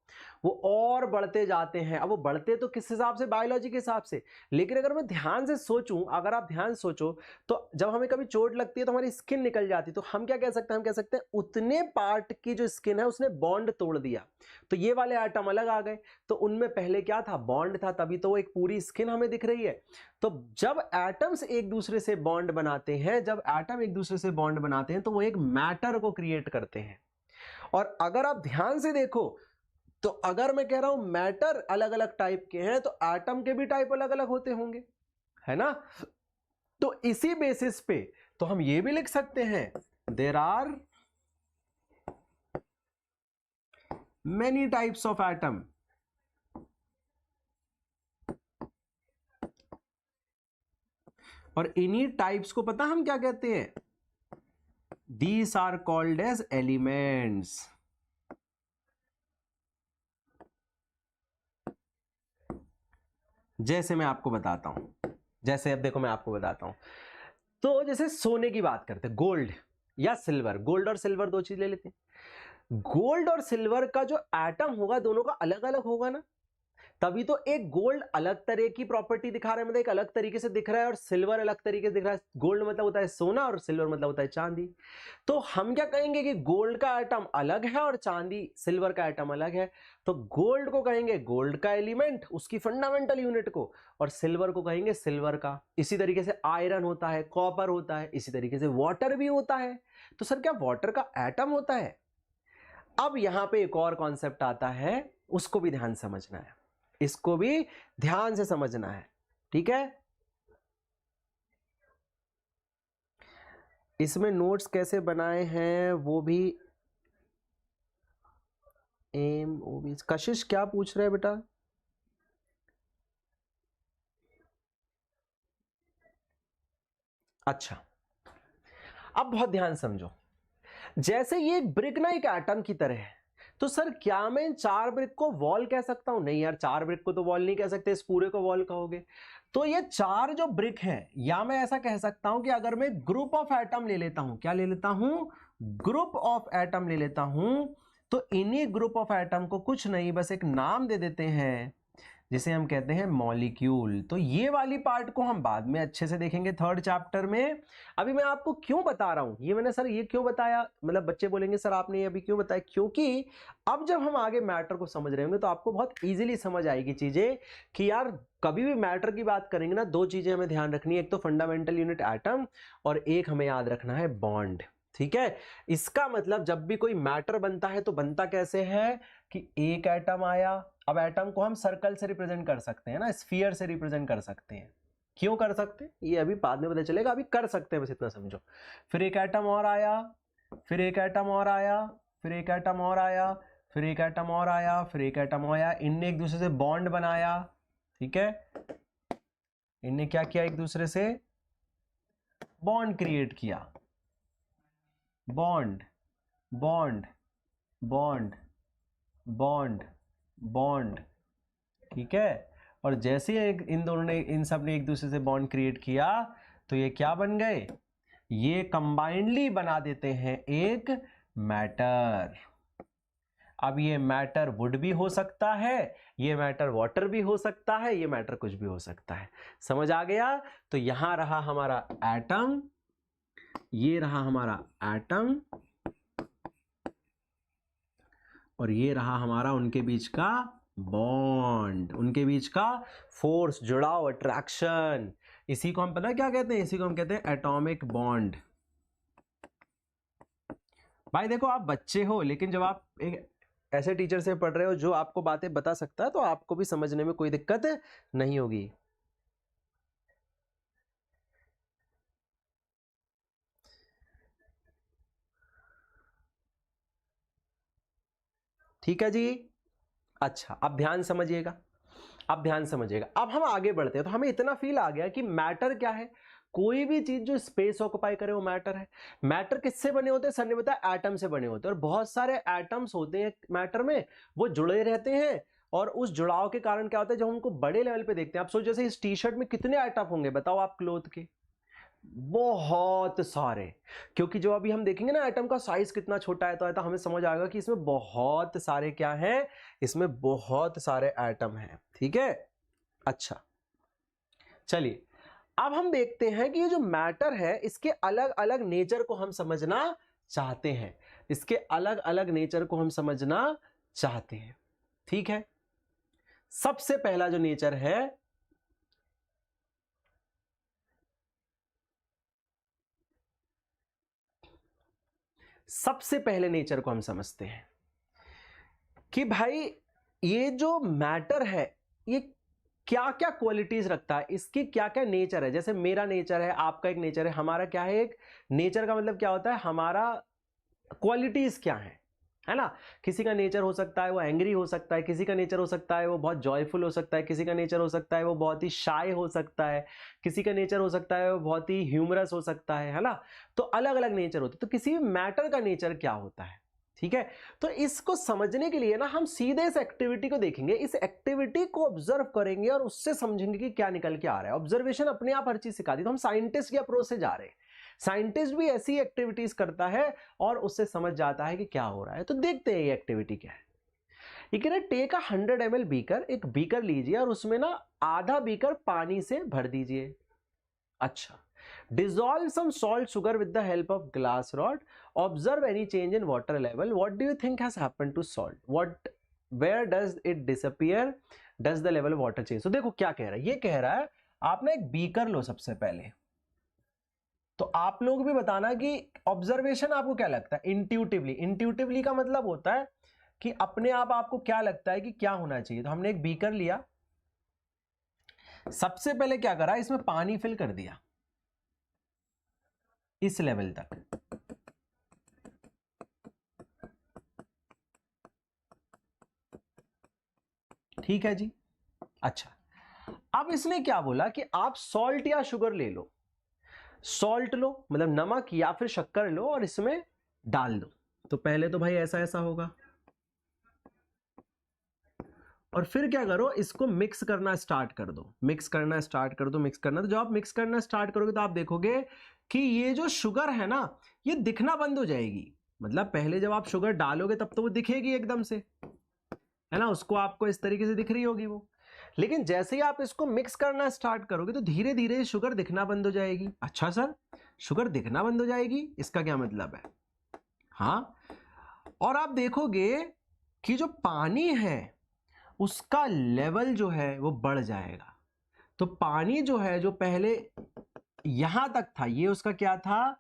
वो और बढ़ते जाते हैं। अब वो बढ़ते तो किस हिसाब से, बायोलॉजी के हिसाब से। लेकिन अगर मैं ध्यान से सोचूं, अगर आप ध्यान सोचो, तो जब हमें कभी चोट लगती है तो हमारी स्किन निकल जाती है, तो हम क्या कह सकते हैं, हम कह सकते हैं उतने पार्ट की जो स्किन है उसने बॉन्ड तोड़ दिया, तो ये वाले आइटम अलग आ गए। तो उनमें पहले क्या था, बॉन्ड था, तभी तो एक पूरी स्किन हमें दिख रही है। तो जब एटम्स एक दूसरे से बॉन्ड बनाते हैं, जब एटम एक दूसरे से बॉन्ड बनाते हैं, तो वो एक मैटर को क्रिएट करते हैं। और अगर आप ध्यान से देखो, तो अगर मैं कह रहा हूं मैटर अलग अलग टाइप के हैं, तो एटम के भी टाइप अलग अलग होते होंगे, है ना। तो इसी बेसिस पे तो हम ये भी लिख सकते हैं, there are many types of atom, और इन्हीं टाइप्स को पता हम क्या कहते हैं, these are called as elements। जैसे मैं आपको बताता हूं, जैसे अब देखो मैं आपको बताता हूं, तो जैसे सोने की बात करते हैं, गोल्ड या सिल्वर, गोल्ड और सिल्वर दो चीज ले लेते हैं। गोल्ड और सिल्वर का जो एटम होगा दोनों का अलग अलग होगा ना, तभी तो एक गोल्ड अलग तरह की प्रॉपर्टी दिखा रहा है, मतलब एक अलग तरीके से दिख रहा है, और सिल्वर अलग तरीके से दिख रहा है। गोल्ड मतलब होता है सोना और सिल्वर मतलब होता है चांदी। तो हम क्या कहेंगे कि गोल्ड का एटम अलग है और चांदी सिल्वर का एटम अलग है। तो गोल्ड को कहेंगे गोल्ड का एलिमेंट, उसकी फंडामेंटल यूनिट को, और सिल्वर को कहेंगे सिल्वर का। इसी तरीके से आयरन होता है, कॉपर होता है, इसी तरीके से वाटर भी होता है। तो सर क्या वाटर का एटम होता है। अब यहां पे एक और कॉन्सेप्ट आता है, उसको भी ध्यान समझना है, इसको भी ध्यान से समझना है, ठीक है। इसमें नोट्स कैसे बनाए हैं वो भी कशिश क्या पूछ रहे हैं बेटा, अच्छा, अब बहुत ध्यान समझो, जैसे ये एक ब्रिक ना एक एटम की तरह है, तो सर क्या मैं इन 4 ब्रिक को वॉल कह सकता हूं? नहीं यार, 4 ब्रिक को तो वॉल नहीं कह सकते, इस पूरे को वॉल कहोगे। तो ये 4 जो ब्रिक है, या मैं ऐसा कह सकता हूं कि अगर मैं ग्रुप ऑफ एटम ले लेता हूं, क्या ले लेता हूं? ग्रुप ऑफ एटम ले लेता हूं, तो इन्हीं ग्रुप ऑफ एटम को कुछ नहीं, बस एक नाम दे देते हैं जिसे हम कहते हैं मॉलिक्यूल। तो ये वाली पार्ट को हम बाद में अच्छे से देखेंगे थर्ड चैप्टर में। अभी मैं आपको क्यों बता रहा हूं ये, मैंने सर ये क्यों बताया, मतलब बच्चे बोलेंगे सर आपने ये अभी क्यों बताया, क्योंकि अब जब हम आगे मैटर को समझ रहे होंगे तो आपको बहुत इजीली समझ आएगी चीजें कि यार कभी भी मैटर की बात करेंगे ना, 2 चीजें हमें ध्यान रखनी है, एक तो फंडामेंटल यूनिट एटम और एक हमें याद रखना है बॉन्ड। ठीक है, इसका मतलब जब भी कोई मैटर बनता है तो बनता कैसे है कि एक एटम आया, अब एटम को हम सर्कल से रिप्रेजेंट कर सकते हैं ना, स्फीयर से रिप्रेजेंट कर सकते हैं। क्यों कर सकते हैं ये अभी बाद में पता चलेगा, अभी कर सकते हैं, बस इतना समझो। फिर एक एटम और आया, फिर एक एटम और आया, फिर एक एटम और आया, फिर एक एटम और आया, फिर एक एटम आया, इनने एक दूसरे से बॉन्ड बनाया। ठीक है, इनने क्या किया, एक दूसरे से बॉन्ड क्रिएट किया, bond bond bond bond bond. ठीक है, और जैसे इन दोनों ने, इन सब ने एक दूसरे से बॉन्ड क्रिएट किया, तो ये क्या बन गए, ये कंबाइंडली बना देते हैं एक मैटर। अब ये मैटर वुड भी हो सकता है, ये मैटर वाटर भी हो सकता है, ये मैटर कुछ भी हो सकता है। समझ आ गया? तो यहां रहा हमारा एटम, ये रहा हमारा एटम, और ये रहा हमारा उनके बीच का बॉन्ड, उनके बीच का फोर्स, जुड़ाव, अट्रैक्शन। इसी को हम पता है क्या कहते हैं, इसी को हम कहते हैं एटॉमिक बॉन्ड। भाई देखो आप बच्चे हो, लेकिन जब आप एक ऐसे टीचर से पढ़ रहे हो जो आपको बातें बता सकता है, तो आपको भी समझने में कोई दिक्कत नहीं होगी। ठीक है जी। अच्छा, अब ध्यान समझिएगा, अब ध्यान समझिएगा। अब हम आगे बढ़ते हैं, तो हमें इतना फील आ गया कि मैटर क्या है। कोई भी चीज जो स्पेस ऑक्युपाई करे वो मैटर है। मैटर किससे बने होते हैं, सर ने बताया एटम से बने होते हैं, और बहुत सारे एटम्स होते हैं मैटर में, वो जुड़े रहते हैं। और उस जुड़ाव के कारण क्या होता है, जब उनको बड़े लेवल पे देखते हैं, आप सोचो जैसे इस टी शर्ट में कितने एटम होंगे बताओ आप, क्लोथ के बहुत सारे। क्योंकि जो अभी हम देखेंगे ना एटम का साइज कितना छोटा है, तो हमें समझ आएगा कि इसमें बहुत सारे क्या हैं, इसमें बहुत सारे एटम हैं। ठीक है, अच्छा चलिए अब हम देखते हैं कि ये जो मैटर है इसके अलग अलग नेचर को हम समझना चाहते हैं, इसके अलग अलग नेचर को हम समझना चाहते हैं। ठीक है, सबसे पहला जो नेचर है, सबसे पहले नेचर को हम समझते हैं कि भाई ये जो मैटर है ये क्या क्या क्वालिटीज रखता है, इसकी क्या क्या नेचर है। जैसे मेरा नेचर है, आपका एक नेचर है, हमारा क्या है, एक नेचर का मतलब क्या होता है, हमारा क्वालिटीज क्या है ना। किसी का नेचर हो सकता है वो एंग्री हो सकता है, किसी का नेचर हो सकता है वो बहुत जॉयफुल हो सकता है, किसी का नेचर हो सकता है वो बहुत ही शाय हो सकता है, किसी का नेचर हो सकता है वो बहुत ही ह्यूमरस हो सकता है ना। तो अलग अलग नेचर होते हैं, तो किसी भी मैटर का नेचर क्या होता है। ठीक है, तो इसको समझने के लिए ना हम सीधे इस एक्टिविटी को देखेंगे, इस एक्टिविटी को ऑब्जर्व करेंगे और उससे समझेंगे कि क्या निकल के आ रहा है। ऑब्जर्वेशन अपने आप हर चीज सिखाती है, तो हम साइंटिस्ट की अप्रोच से जा रहे हैं। साइंटिस्ट भी ऐसी एक्टिविटीज करता है और उससे समझ जाता है कि क्या हो रहा है। तो देखते हैं ये एक्टिविटी क्या है। ये कह रहा है टेक अ 100 ml बीकर, एक बीकर लीजिए और उसमें ना आधा बीकर पानी से भर दीजिए। अच्छा, dissolve some salt sugar with the help of glass rod, observe any change in water level, what do you think has happened to salt, what where does it disappear, does the level of water change। तो देखो क्या कह रहा है, ये कह रहा है आप ना एक बीकर लो सबसे पहले। तो आप लोग भी बताना कि ऑब्जर्वेशन आपको क्या लगता है, इंट्यूटिवली। इंट्यूटिवली का मतलब होता है कि अपने आप आपको क्या लगता है कि क्या होना चाहिए। तो हमने एक बीकर लिया, सबसे पहले क्या करा, इसमें पानी फिल कर दिया इस लेवल तक। ठीक है जी। अच्छा, अब इसने क्या बोला कि आप सॉल्ट या शुगर ले लो। सॉल्ट लो, मतलब नमक या फिर शक्कर लो और इसमें डाल दो। तो पहले तो भाई ऐसा ऐसा होगा, और फिर क्या करो, इसको मिक्स करना स्टार्ट कर दो, मिक्स करना स्टार्ट कर दो, मिक्स करना। तो जब आप मिक्स करना स्टार्ट करोगे तो आप देखोगे कि ये जो शुगर है ना, ये दिखना बंद हो जाएगी। मतलब पहले जब आप शुगर डालोगे तब तो वो दिखेगी एकदम से, है ना, उसको आपको इस तरीके से दिख रही होगी वो। लेकिन जैसे ही आप इसको मिक्स करना स्टार्ट करोगे तो धीरे धीरे शुगर दिखना बंद हो जाएगी। अच्छा सर, शुगर दिखना बंद हो जाएगी, इसका क्या मतलब है? हाँ, और आप देखोगे कि जो पानी है उसका लेवल जो है वो बढ़ जाएगा। तो पानी जो है, जो पहले यहां तक था, ये उसका क्या था,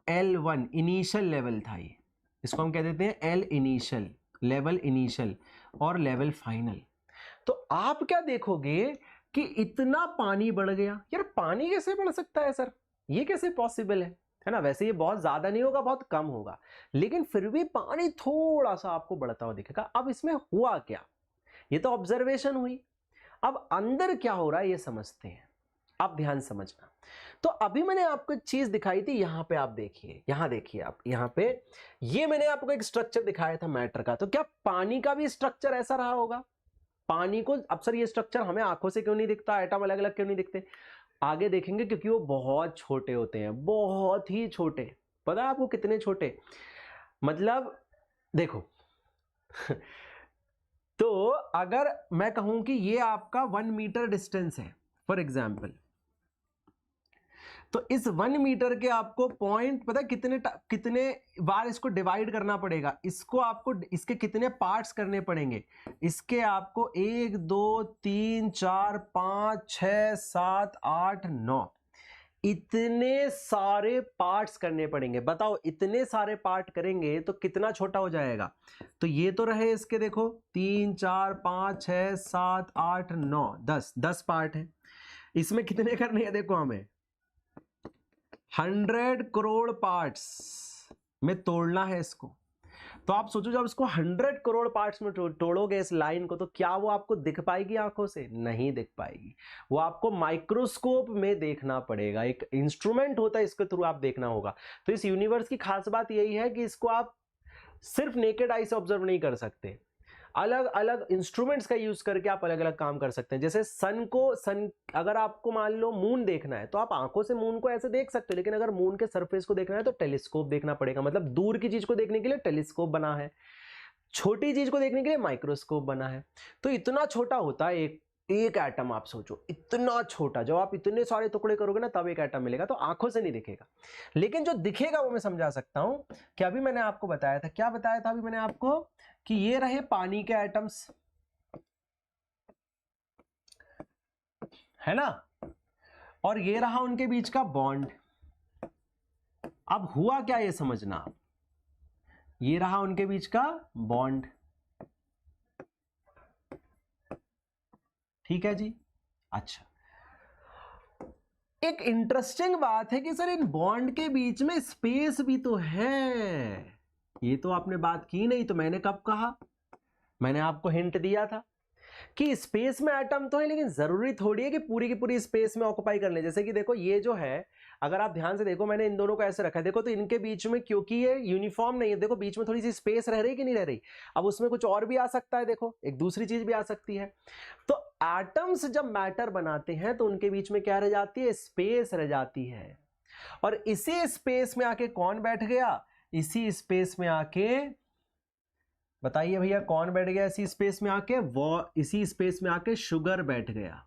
L1 इनिशियल लेवल था ये, इसको हम कह देते हैं L इनिशियल, लेवल इनिशियल और लेवल फाइनल। तो आप क्या देखोगे कि इतना पानी बढ़ गया। यार पानी कैसे बढ़ सकता है सर, ये कैसे पॉसिबल है ना? वैसे ये बहुत ज्यादा नहीं होगा, बहुत कम होगा, लेकिन फिर भी पानी थोड़ा सा आपको बढ़ता हुआ दिखेगा। अब इसमें हुआ क्या, ये तो ऑब्जर्वेशन हुई, अब अंदर क्या हो रहा है ये समझते हैं। आप ध्यान समझना। तो अभी मैंने आपको एक चीज दिखाई थी, यहां पे आप देखिए, यहां देखिए आप, यहां पे ये मैंने आपको एक स्ट्रक्चर दिखाया था मैटर का। तो क्या पानी का भी स्ट्रक्चर ऐसा रहा होगा? पानी को, अब सर ये स्ट्रक्चर हमें आंखों से क्यों नहीं दिखता, एटम अलग अलग क्यों नहीं दिखते, आगे देखेंगे, क्योंकि वो बहुत छोटे होते हैं, बहुत ही छोटे। पता है आपको कितने छोटे? मतलब देखो तो अगर मैं कहूं कि ये आपका 1 मीटर डिस्टेंस है फॉर एग्जाम्पल, तो इस 1 मीटर के आपको पॉइंट पता है कितने बार इसको डिवाइड करना पड़ेगा, इसको आपको इसके कितने पार्ट्स करने पड़ेंगे, इसके आपको 1 2 3 4 5 6 7 8 9 इतने सारे पार्ट्स करने पड़ेंगे। बताओ इतने सारे पार्ट करेंगे तो कितना छोटा हो जाएगा। तो ये तो रहे इसके, देखो 3 4 5 6 7 8 9 10 पार्ट है। इसमें कितने करने हैं, देखो हमें 100 करोड़ पार्ट्स में तोड़ना है इसको। तो आप सोचो जब इसको 100 करोड़ पार्ट्स में तोड़ोगे इस लाइन को, तो क्या वो आपको दिख पाएगी आंखों से? नहीं दिख पाएगी, वो आपको माइक्रोस्कोप में देखना पड़ेगा, एक इंस्ट्रूमेंट होता है, इसके थ्रू आप देखना होगा। तो इस यूनिवर्स की खास बात यही है कि इसको आप सिर्फ नेकेड आई से ऑब्जर्व नहीं कर सकते, अलग अलग इंस्ट्रूमेंट्स का यूज करके आप अलग अलग काम कर सकते हैं। जैसे सन अगर आपको मान लो मून देखना है तो आप आंखों से मून को ऐसे देख सकते हो, लेकिन अगर मून के सरफेस को देखना है तो टेलीस्कोप देखना पड़ेगा। मतलब दूर की चीज को देखने के लिए टेलीस्कोप बना है, छोटी चीज को देखने के लिए माइक्रोस्कोप बना है। तो इतना छोटा होता है एक एटम। आप सोचो इतना छोटा, जब आप इतने सारे टुकड़े करोगे ना तब एक एटम मिलेगा। तो आंखों से नहीं दिखेगा, लेकिन जो दिखेगा वो मैं समझा सकता हूं कि अभी मैंने आपको बताया था, क्या बताया था अभी मैंने आपको, कि ये रहे पानी के एटम्स, है ना, और ये रहा उनके बीच का बॉन्ड। अब हुआ क्या ये समझना, ये रहा उनके बीच का बॉन्ड, ठीक है जी। अच्छा, एक इंटरेस्टिंग बात है कि सर इन बॉन्ड के बीच में स्पेस भी तो है। ये तो आपने बात की नहीं, तो मैंने कब कहा, मैंने आपको हिंट दिया था कि स्पेस में एटम तो है, लेकिन जरूरी थोड़ी है कि पूरी की पूरी स्पेस में ऑक्युपाई कर ले। जैसे कि देखो ये जो है, अगर आप ध्यान से देखो, मैंने इन दोनों को ऐसे रखा है, देखो तो इनके बीच में, क्योंकि ये यूनिफॉर्म नहीं है, देखो बीच में थोड़ी सी स्पेस रह रही कि नहीं रह रही। अब उसमें कुछ और भी आ सकता है, देखो एक दूसरी चीज भी आ सकती है। तो एटम्स जब मैटर बनाते हैं तो उनके बीच में क्या रह जाती है, स्पेस रह जाती है। और इसी स्पेस में आके कौन बैठ गया, इसी स्पेस में आके, बताइए भैया कौन बैठ गया इसी स्पेस में आके, वो इसी स्पेस में आके शुगर बैठ गया,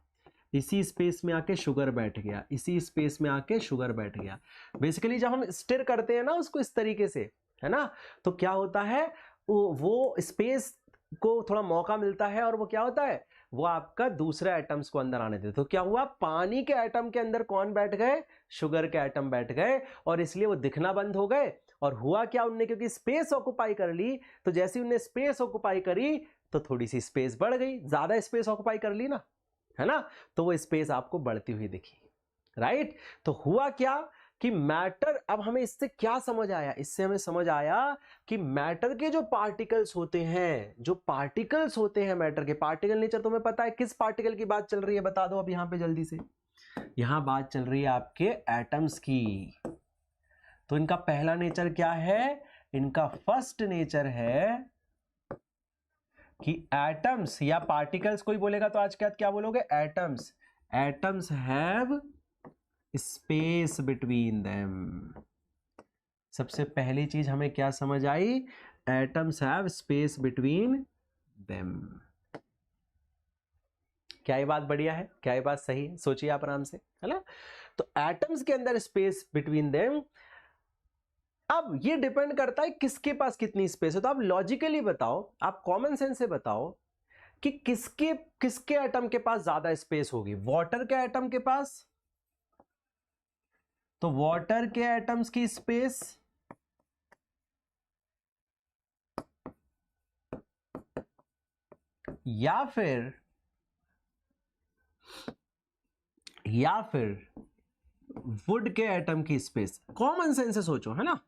इसी स्पेस में आके शुगर बैठ गया, इसी स्पेस में आके शुगर बैठ गया। बेसिकली जब हम स्टिर करते हैं ना उसको इस तरीके से, है ना, तो क्या होता है, वो स्पेस को थोड़ा मौका मिलता है और वो क्या होता है, वो आपका दूसरे एटम्स को अंदर आने देते। तो क्या हुआ, पानी के एटम के अंदर कौन बैठ गए, शुगर के एटम बैठ गए, और इसलिए वो दिखना बंद हो गए। और हुआ क्या, उनने क्योंकि स्पेस ऑक्युपाई कर ली, तो जैसे उनने स्पेस ऑक्युपाई करी तो थोड़ी सी स्पेस बढ़ गई, ज्यादा स्पेस ऑक्युपाई कर ली ना, है ना, तो वो स्पेस आपको बढ़ती हुई दिखी, राइट। तो हुआ क्या कि मैटर, अब हमें इससे क्या समझ आया, इससे हमें समझ आया कि मैटर के जो पार्टिकल्स होते हैं, जो पार्टिकल्स होते हैं मैटर के, पार्टिकल नेचर तुम्हें पता है, किस पार्टिकल की बात चल रही है बता दो अब यहां पे जल्दी से, यहां बात चल रही है आपके एटम्स की। तो इनका पहला नेचर क्या है? इनका फर्स्ट नेचर है कि एटम्स या पार्टिकल्स, कोई बोलेगा तो आज क्या बोलोगे? Atoms. Atoms have space between them. सबसे पहली चीज हमें क्या समझ आई? Atoms have space between them. क्या ये बात बढ़िया है? क्या ये बात सही है? सोचिए आप आराम से, है ना? तो एटम्स के अंदर स्पेस बिटवीन देम। अब ये डिपेंड करता है किसके पास कितनी स्पेस है। तो आप लॉजिकली बताओ, आप कॉमन सेंस से बताओ कि किसके किसके एटम के पास ज्यादा स्पेस होगी? वाटर के एटम के पास, तो वाटर के एटम्स की स्पेस या फिर वुड के एटम की स्पेस। कॉमन सेंस से सोचो, है ना?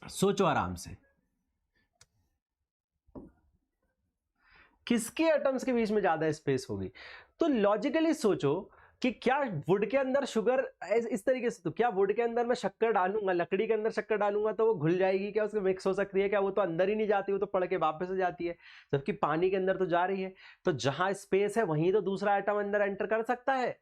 सोचो आराम से, किसके एटम्स के बीच में ज्यादा स्पेस होगी? तो लॉजिकली सोचो कि क्या वुड के अंदर शुगर इस तरीके से, तो क्या वुड के अंदर मैं शक्कर डालूंगा, लकड़ी के अंदर शक्कर डालूंगा तो वो घुल जाएगी क्या? उसमें मिक्स हो सकती है क्या? वो तो अंदर ही नहीं जाती, वो तो पड़ के वापस आ जाती है। जबकि पानी के अंदर तो जा रही है। तो जहां स्पेस है वहीं तो दूसरा एटम अंदर एंटर कर सकता है।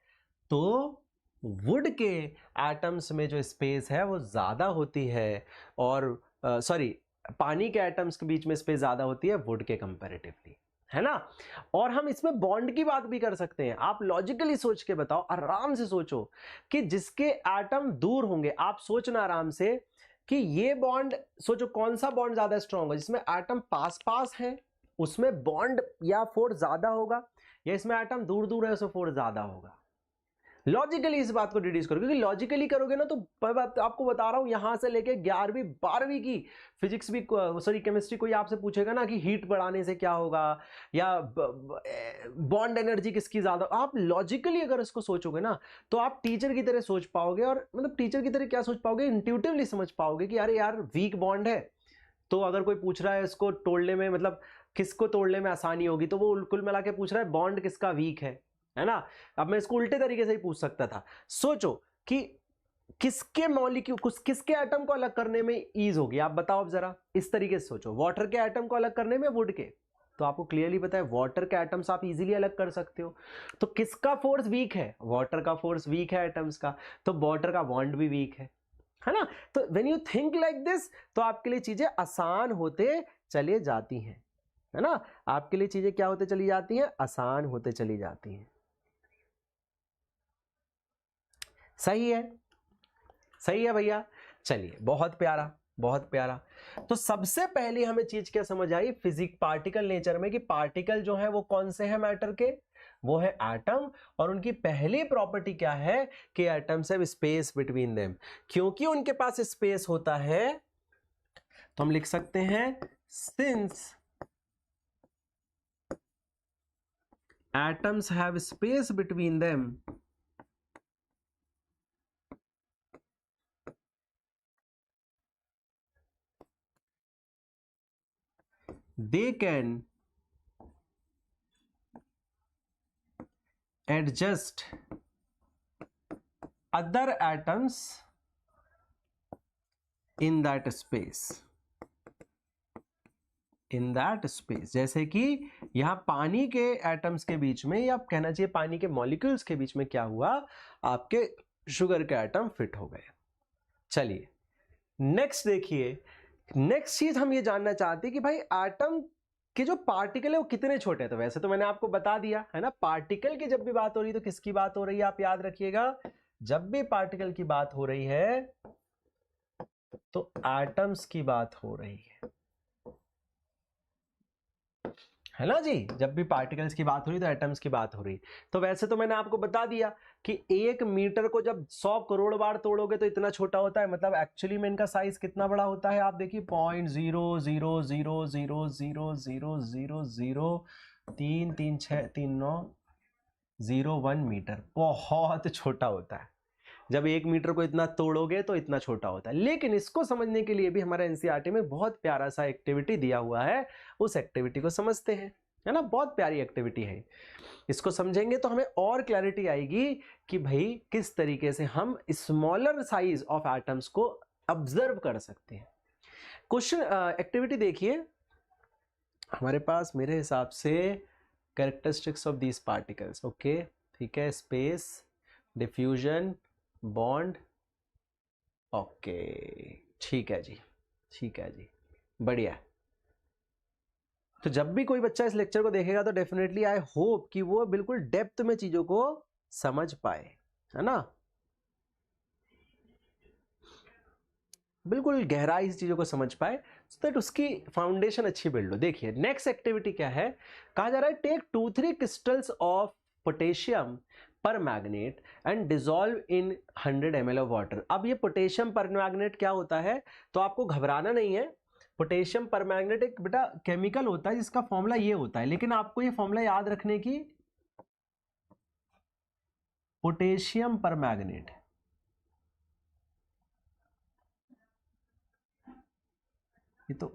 तो वुड के एटम्स में जो स्पेस है वो ज्यादा होती है, और सॉरी, पानी के एटम्स के बीच में स्पेस ज्यादा होती है वुड के कंपैरेटिवली, है ना? और हम इसमें बॉन्ड की बात भी कर सकते हैं। आप लॉजिकली सोच के बताओ, आराम से सोचो कि जिसके एटम दूर होंगे, आप सोचना आराम से कि ये बॉन्ड, सोचो कौन सा बॉन्ड ज्यादा स्ट्रांग है? जिसमें एटम पास पास है उसमें बॉन्ड या फोर्स ज्यादा होगा, या इसमें एटम दूर दूर है उसमें फोर्स ज्यादा होगा? लॉजिकली इस बात को डिड्यूस करो, क्योंकि लॉजिकली करोगे ना तो मैं बात आपको बता रहा हूं, यहां से लेके 11वीं 12वीं की फिजिक्स भी, सॉरी केमिस्ट्री, कोई आपसे पूछेगा ना कि हीट बढ़ाने से क्या होगा, या बॉन्ड एनर्जी किसकी ज्यादा, आप लॉजिकली अगर इसको सोचोगे ना तो आप टीचर की तरह सोच पाओगे। और मतलब टीचर की तरह क्या सोच पाओगे? इंट्यूटिवली समझ पाओगे कि अरे यार वीक बॉन्ड है, तो अगर कोई पूछ रहा है इसको तोड़ने में, मतलब किसको तोड़ने में आसानी होगी, तो वो कुल मिला के पूछ रहा है बॉन्ड किसका वीक है ना? अब मैं इसको उल्टे तरीके से ही पूछ सकता था। सोचो कि किसके मॉलिक्यूल, किसके एटम को अलग करने में ईज होगी? आप बताओ अब जरा, इस तरीके से सोचो, वाटर के एटम को अलग करने में, वुड के? तो आपको क्लियरली पता है वाटर के एटम्स आप इजीली अलग कर सकते हो। तो किसका फोर्स वीक है? वाटर का फोर्स वीक है एटम्स का, तो वाटर का बॉन्ड भी वीक है ना? तो when you think like this, तो आपके लिए चीजें आसान होते चले जाती हैं, है ना? आपके लिए चीजें क्या होते चली जाती हैं? आसान होते चली जाती हैं। सही है, सही है भैया। चलिए, बहुत प्यारा, बहुत प्यारा। तो सबसे पहले हमें चीज क्या समझ आई फिजिक पार्टिकल नेचर में, कि पार्टिकल जो है वो कौन से हैं मैटर के? वो है एटम। और उनकी पहली प्रॉपर्टी क्या है? कि atoms have space between them. क्योंकि उनके पास स्पेस होता है तो हम लिख सकते हैं since atoms have space between them, they can adjust other atoms in that space, in that space। जैसे कि यहां पानी के एटम्स के बीच में, या आप कहना चाहिए पानी के मॉलिक्यूल्स के बीच में क्या हुआ? आपके शुगर के एटम फिट हो गए। चलिए नेक्स्ट देखिए, नेक्स्ट चीज हम ये जानना चाहते हैं कि भाई एटम के जो पार्टिकल है वो कितने छोटे हैं। तो वैसे तो मैंने आपको बता दिया है ना, पार्टिकल की जब भी बात हो रही है तो किसकी बात हो रही है? आप याद रखिएगा, जब भी पार्टिकल की बात हो रही है तो एटम्स की बात हो रही है ना जी? जब भी पार्टिकल्स की बात हो रही तो एटम्स की बात हो रही। तो वैसे तो मैंने आपको बता दिया कि 1 मीटर को जब 100 करोड़ बार तोड़ोगे तो इतना छोटा होता है। मतलब एक्चुअली में इनका साइज कितना बड़ा होता है? आप देखिए 0.000000003363901 मीटर, बहुत छोटा होता है। जब 1 मीटर को इतना तोड़ोगे तो इतना छोटा होता है। लेकिन इसको समझने के लिए भी हमारा एनसीईआरटी में बहुत प्यारा सा एक्टिविटी दिया हुआ है, उस एक्टिविटी को समझते हैं, है ना। बहुत प्यारी एक्टिविटी है, इसको समझेंगे तो हमें और क्लैरिटी आएगी कि भाई किस तरीके से हम स्मॉलर साइज ऑफ एटम्स को ऑब्जर्व कर सकते हैं। क्वेश्चन एक्टिविटी देखिए, हमारे पास मेरे हिसाब से characteristics of these particles, okay, ठीक है, स्पेस, डिफ्यूजन, बॉन्ड, ओके, ठीक है जी, ठीक है जी, बढ़िया। तो जब भी कोई बच्चा इस लेक्चर को देखेगा तो डेफिनेटली आई होप कि वो बिल्कुल डेप्थ में चीजों को समझ पाए, है ना, बिल्कुल गहराई से चीजों को समझ पाए, सो दैट उसकी फाउंडेशन अच्छी बिल्ड हो। देखिए नेक्स्ट एक्टिविटी क्या है, कहा जा रहा है टेक 2-3 क्रिस्टल्स ऑफ पोटेशियम पर magnet and dissolve in 100 ml of water. अब ये पोटेशियम पर मैग्नेट क्या होता है, तो आपको घबराना नहीं है। पोटेशियम पर मैग्नेट एक बेटा केमिकल होता है जिसका फॉर्मूला ये होता है, लेकिन आपको ये फॉर्मूला याद रखने की, पोटेशियम पर मैग्नेट, ये तो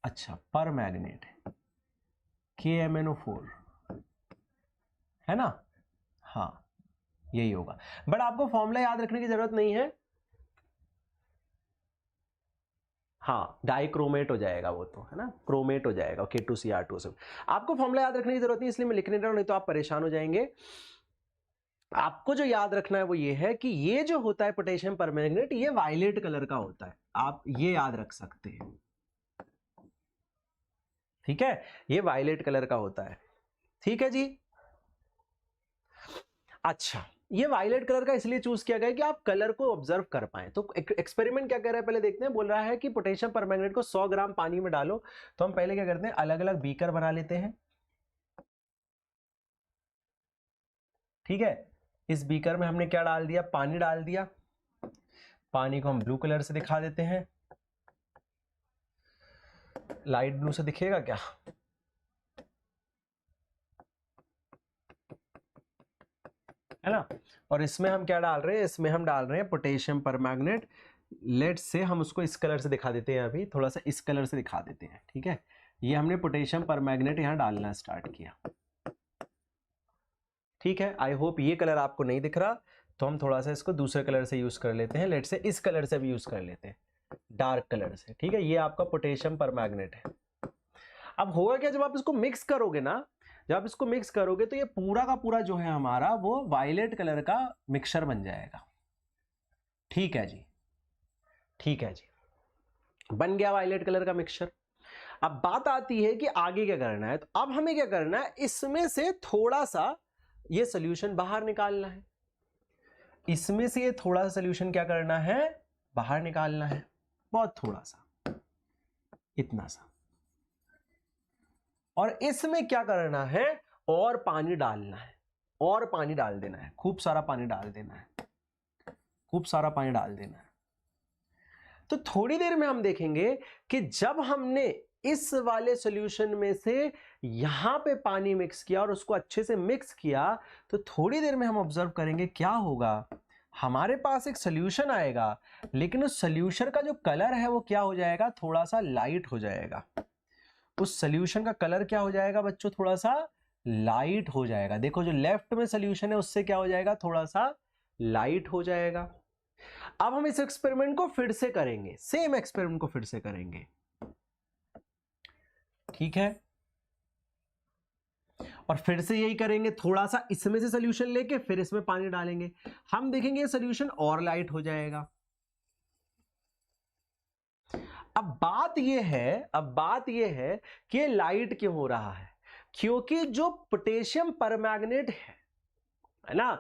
अच्छा पर मैग्नेट है, KMnO4, है ना, हाँ यही होगा। बट आपको फॉर्मूला याद रखने की जरूरत नहीं है, हाँ डाइक्रोमेट हो जाएगा वो तो, है ना, क्रोमेट हो जाएगा, K2Cr2 से। आपको फॉर्मूला याद रखने की जरूरत नहीं, इसलिए मैं लिख नहीं रहा हूं, नहीं तो आप परेशान हो जाएंगे। आपको जो याद रखना है वो ये है कि ये जो होता है पोटेशियम परमैंगनेट, ये वायलेट कलर का होता है, आप ये याद रख सकते हैं, ठीक है, ये वायलेट कलर का होता है, ठीक है जी। अच्छा, ये वायलेट कलर का इसलिए चूज किया गया कि आप कलर को ऑब्जर्व कर पाए। तो एक्सपेरिमेंट क्या कर रहा है पहले देखते हैं, बोल रहा है कि पोटेशियम परमैंगनेट को 100 ग्राम पानी में डालो। तो हम पहले क्या करते हैं, अलग अलग बीकर बना लेते हैं, ठीक है। इस बीकर में हमने क्या डाल दिया, पानी डाल दिया, पानी को हम ब्लू कलर से दिखा देते हैं, लाइट ब्लू से दिखेगा क्या, है ना। और इसमें हम क्या डाल रहे हैं, इसमें हम डाल रहे हैं पोटेशियम परमैंगनेट। लेट से हम उसको इस कलर से दिखा देते हैं, अभी थोड़ा सा इस कलर से दिखा देते हैं, ठीक है। ये हमने पोटेशियम परमैंगनेट यहां डालना स्टार्ट किया, ठीक है। आई होप ये कलर आपको नहीं दिख रहा, तो हम थोड़ा सा इसको दूसरे कलर से यूज कर लेते हैं, लेट से इस कलर से भी यूज कर लेते हैं, डार्क कलर से, ठीक है। ये आपका पोटेशियम परमैंगनेट है। अब होगा क्या, जब आप इसको मिक्स करोगे ना, जब आप इसको मिक्स करोगे तो ये पूरा का पूरा जो है हमारा वो वायलेट कलर का मिक्सचर बन जाएगा, ठीक है जी, ठीक है जी, बन गया वायलेट कलर का मिक्सचर। अब बात आती है कि आगे क्या करना है, तो अब हमें क्या करना है, इसमें से थोड़ा सा ये सोल्यूशन बाहर निकालना है, इसमें से ये थोड़ा सा सोल्यूशन क्या करना है, बाहर निकालना है, बहुत थोड़ा सा, इतना सा। और इसमें क्या करना है, और पानी डालना है, और पानी डाल देना है, खूब सारा पानी डाल देना है, खूब सारा पानी डाल देना है। तो थोड़ी देर में हम देखेंगे कि जब हमने इस वाले सॉल्यूशन में से यहां पे पानी मिक्स किया और उसको अच्छे से मिक्स किया, तो थोड़ी देर में हम ऑब्जर्व करेंगे क्या होगा, हमारे पास एक सॉल्यूशन आएगा, लेकिन उस सॉल्यूशन का जो कलर है वो क्या हो जाएगा, थोड़ा सा लाइट हो जाएगा। उस सॉल्यूशन का कलर क्या हो जाएगा बच्चों, थोड़ा सा लाइट हो जाएगा। देखो जो लेफ्ट में सॉल्यूशन है उससे क्या हो जाएगा, थोड़ा सा लाइट हो जाएगा। अब हम इस एक्सपेरिमेंट को फिर से करेंगे, सेम एक्सपेरिमेंट को फिर से करेंगे, ठीक है। और फिर से यही करेंगे, थोड़ा सा इसमें से सॉल्यूशन लेके फिर इसमें पानी डालेंगे, हम देखेंगे ये सॉल्यूशन और लाइट हो जाएगा। अब बात यह है कि ये लाइट क्यों हो रहा है, क्योंकि जो पोटेशियम परमैंगनेट है ना,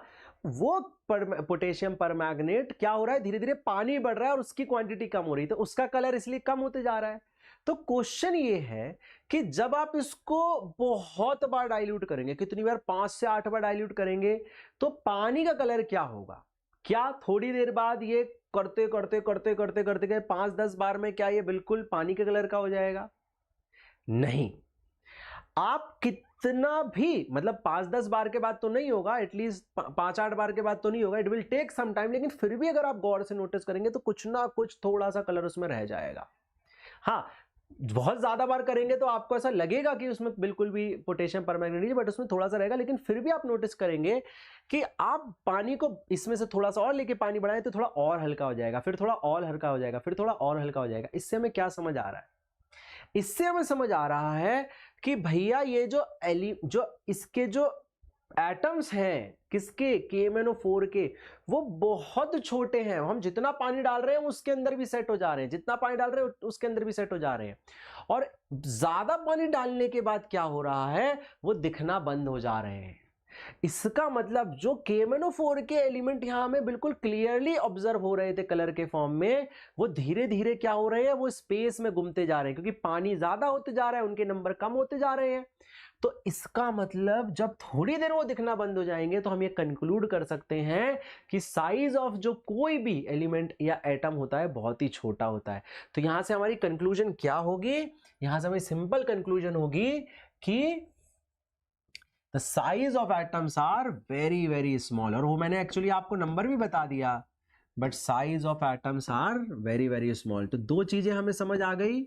वो पोटेशियम परमैंगनेट क्या हो रहा है, धीरे धीरे पानी बढ़ रहा है और उसकी क्वांटिटी कम हो रही है, तो उसका कलर इसलिए कम होते जा रहा है। तो क्वेश्चन ये है कि जब आप इसको बहुत बार डाइल्यूट करेंगे, कितनी बार, 5 से 8 बार डाइल्यूट करेंगे, तो पानी का कलर क्या होगा, क्या थोड़ी देर बाद ये करते करते करते करते करते गए 5-10 बार में क्या ये बिल्कुल पानी के कलर का हो जाएगा, नहीं। आप जितना भी मतलब 5-10 बार के बाद तो नहीं होगा, एटलीस्ट 5-8 बार के बाद तो नहीं होगा, it will take some time, लेकिन फिर भी अगर आप गौर से नोटिस करेंगे तो कुछ ना कुछ थोड़ा सा कलर उसमें रह जाएगा। हाँ, बहुत ज्यादा बार करेंगे तो आपको ऐसा लगेगा कि उसमें बिल्कुल भी पोटेशियम परमैंगनेट नहीं, बट उसमें थोड़ा सा रहेगा, लेकिन फिर भी आप नोटिस करेंगे कि आप पानी को इसमें से थोड़ा सा और लेके पानी बढ़ाएं तो थोड़ा और हल्का हो जाएगा, फिर थोड़ा और हल्का हो जाएगा, फिर थोड़ा और हल्का हो जाएगा। इससे हमें क्या समझ आ रहा है? इससे हमें समझ आ रहा है कि भैया ये जो इसके जो एटम्स हैं, किसके, KMnO4 के, वो बहुत छोटे हैं। हम जितना पानी डाल रहे हैं उसके अंदर भी सेट हो जा रहे हैं, जितना पानी डाल रहे हैं उसके अंदर भी सेट हो जा रहे हैं। और ज्यादा पानी डालने के बाद क्या हो रहा है, वो दिखना बंद हो जा रहे हैं। इसका मतलब जो KMnO4 के एलिमेंट यहां हमें बिल्कुल क्लियरली ऑब्जर्व हो रहे थे कलर के फॉर्म में, वो धीरे धीरे क्या हो रहे हैं, वो स्पेस में घूमते जा रहे हैं, क्योंकि पानी ज्यादा होते जा रहा है, उनके नंबर कम होते जा रहे हैं। तो इसका मतलब जब थोड़ी देर वो दिखना बंद हो जाएंगे तो हम ये कंक्लूड कर सकते हैं कि साइज ऑफ जो कोई भी एलिमेंट या एटम होता है बहुत ही छोटा होता है। तो यहां से हमारी कंक्लूजन क्या होगी? यहां से हमारी सिंपल कंक्लूजन होगी कि the size of atoms are very very small. और वो मैंने एक्चुअली आपको नंबर भी बता दिया, but size of atoms are very very small. तो दो चीजें हमें समझ आ गई।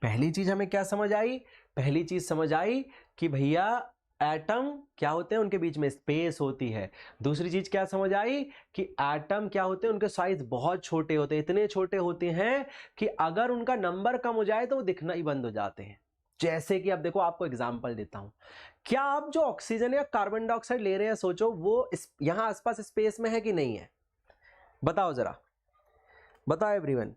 पहली चीज हमें क्या समझ आई? पहली चीज समझ आई कि भैया एटम क्या होते हैं, उनके बीच में स्पेस होती है। दूसरी चीज क्या समझ आई कि एटम क्या होते हैं, उनके साइज बहुत छोटे होते हैं, इतने छोटे होते हैं कि अगर उनका नंबर कम हो जाए तो वो दिखना ही बंद हो जाते हैं। जैसे कि अब देखो, आपको एग्जांपल देता हूं। क्या आप जो ऑक्सीजन या कार्बन डाइऑक्साइड ले रहे हैं, सोचो वो यहां आसपास स्पेस में है कि नहीं है? बताओ जरा, बताओ एवरीवन,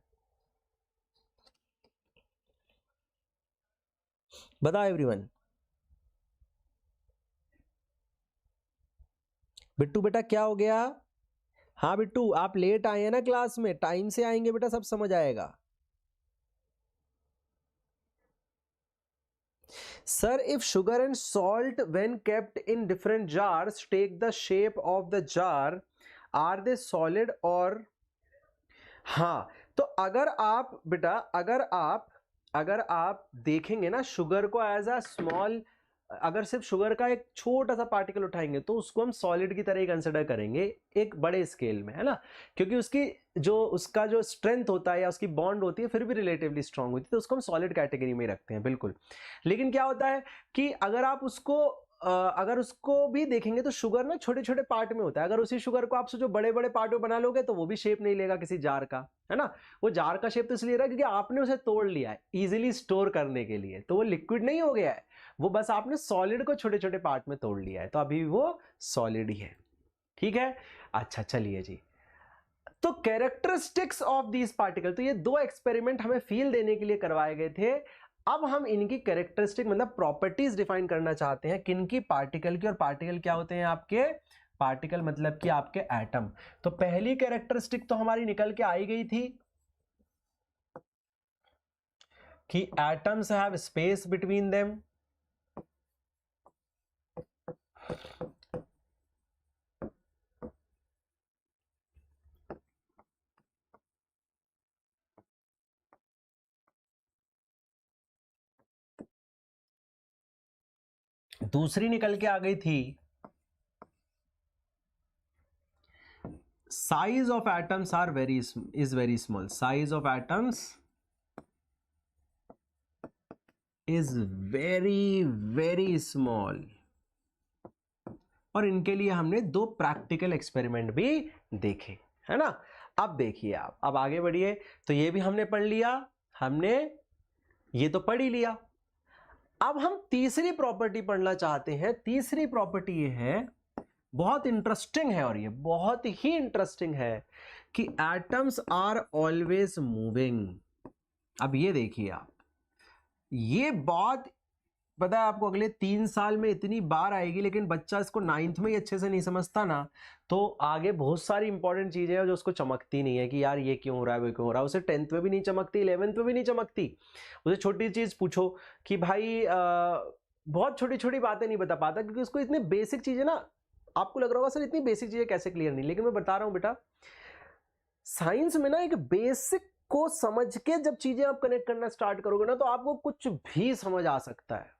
बताओ एवरीवन। बिट्टू बेटा क्या हो गया? हाँ बिट्टू, आप लेट आए हैं ना क्लास में, टाइम से आएंगे बेटा सब समझ आएगा। Sir, if sugar and salt when kept in different jars take the shape of the jar, are they solid or? हाँ, तो अगर आप बेटा, अगर आप देखेंगे ना शुगर को एज अ स्मॉल, अगर सिर्फ शुगर का एक छोटा सा पार्टिकल उठाएंगे तो उसको हम सॉलिड की तरह ही कंसिडर करेंगे एक बड़े स्केल में, है ना, क्योंकि उसका जो स्ट्रेंथ होता है या उसकी बॉन्ड होती है फिर भी रिलेटिवली स्ट्रांग होती है, तो उसको हम सॉलिड कैटेगरी में रखते हैं, बिल्कुल। लेकिन क्या होता है कि अगर उसको भी देखेंगे तो शुगर ना छोटे छोटे पार्ट में होता है। अगर उसी शुगर को आप जो बड़े बड़े पार्ट में बना लोगे तो वो भी शेप नहीं लेगा किसी जार का, है ना। वो जार का शेप तो इसलिए रहा क्योंकि आपने उसे तोड़ लिया है इजीली स्टोर करने के लिए, तो वो लिक्विड नहीं हो गया है, वो बस आपने सॉलिड को छोटे छोटे पार्ट में तोड़ लिया है, तो अभी वो सॉलिड ही है। ठीक है, अच्छा चलिए जी। तो कैरेक्टरिस्टिक्स ऑफ दीज पार्टिकल, तो ये दो एक्सपेरिमेंट हमें फील देने के लिए करवाए गए थे। अब हम इनकी कैरेक्टरिस्टिक मतलब प्रॉपर्टीज डिफाइन करना चाहते हैं, किनकी? पार्टिकल की। और पार्टिकल क्या होते हैं आपके? पार्टिकल मतलब कि आपके एटम। तो पहली कैरेक्टरिस्टिक तो हमारी निकल के आई गई थी कि atoms have space between them. दूसरी निकल के आ गई थी size of atoms is very small. Size of atoms is very very small. और इनके लिए हमने दो प्रैक्टिकल एक्सपेरिमेंट भी देखे, है ना। अब देखिए आप, अब आगे बढ़िए। तो ये भी हमने पढ़ लिया, हमने ये तो पढ़ ही लिया। अब हम तीसरी प्रॉपर्टी पढ़ना चाहते हैं। तीसरी प्रॉपर्टी ये है, बहुत इंटरेस्टिंग है, और ये बहुत ही इंटरेस्टिंग है कि एटम्स आर ऑलवेज मूविंग। अब ये देखिए आप, ये बात पता है आपको अगले 3 साल में इतनी बार आएगी, लेकिन बच्चा इसको 9th में ही अच्छे से नहीं समझता ना, तो आगे बहुत सारी इंपॉर्टेंट चीजें हैं जो उसको चमकती नहीं है कि यार ये क्यों हो रहा है, वो क्यों हो रहा है। उसे 10th में भी नहीं चमकती, 11th में भी नहीं चमकती। उसे छोटी चीज पूछो कि भाई बहुत छोटी छोटी बातें नहीं बता पाता, क्योंकि उसको इतनी बेसिक चीजें ना, आपको लग रहा होगा सर इतनी बेसिक चीजें कैसे क्लियर नहीं, लेकिन मैं बता रहा हूं बेटा, साइंस में ना एक बेसिक को समझ के जब चीजें आप कनेक्ट करना स्टार्ट करोगे ना, तो आपको कुछ भी समझ आ सकता है।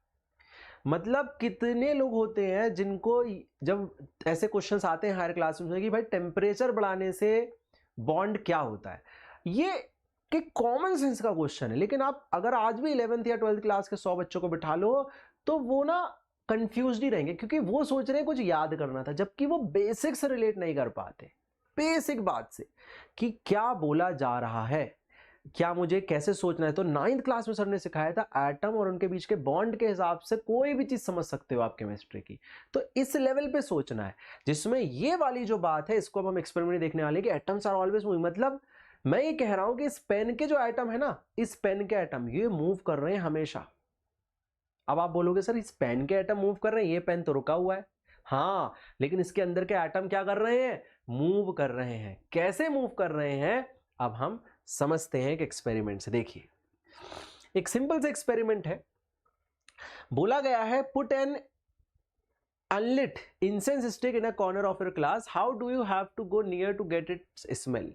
मतलब कितने लोग होते हैं जिनको जब ऐसे क्वेश्चंस आते हैं हायर क्लास में कि भाई टेम्परेचर बढ़ाने से बॉन्ड क्या होता है, ये कि कॉमन सेंस का क्वेश्चन है, लेकिन आप अगर आज भी 11th या 12th क्लास के 100 बच्चों को बिठा लो तो वो ना कंफ्यूज ही रहेंगे, क्योंकि वो सोच रहे हैं कुछ याद करना था, जबकि वो बेसिक से रिलेट नहीं कर पाते, बेसिक बात से कि क्या बोला जा रहा है, क्या मुझे कैसे सोचना है। तो 9th क्लास में सर ने सिखाया था एटम और उनके बीच के बॉन्ड के हिसाब से कोई भी चीज समझ सकते हो आप केमिस्ट्री की। तो इस लेवल पे सोचना है, जिसमें ये वाली जो बात है इसको अब हम एक्सपेरिमेंट देखने वाले हैं कि एटम्स आर ऑलवेज मूविंग। मतलब मैं ये कह रहा हूं कि इस पेन के जो एटम है ना, इस पेन के एटम ये मूव कर रहे हैं हमेशा। अब आप बोलोगे सर इस पेन के एटम मूव कर रहे हैं, ये पेन तो रुका हुआ है। हाँ, लेकिन इसके अंदर के एटम क्या कर रहे हैं, मूव कर रहे हैं। कैसे मूव कर रहे हैं अब हम समझते हैं एक एक्सपेरिमेंट से। देखिए एक सिंपल सा एक्सपेरिमेंट है, बोला गया है put an unlit incense stick in a corner of your class, how do you have to go near to get its smell.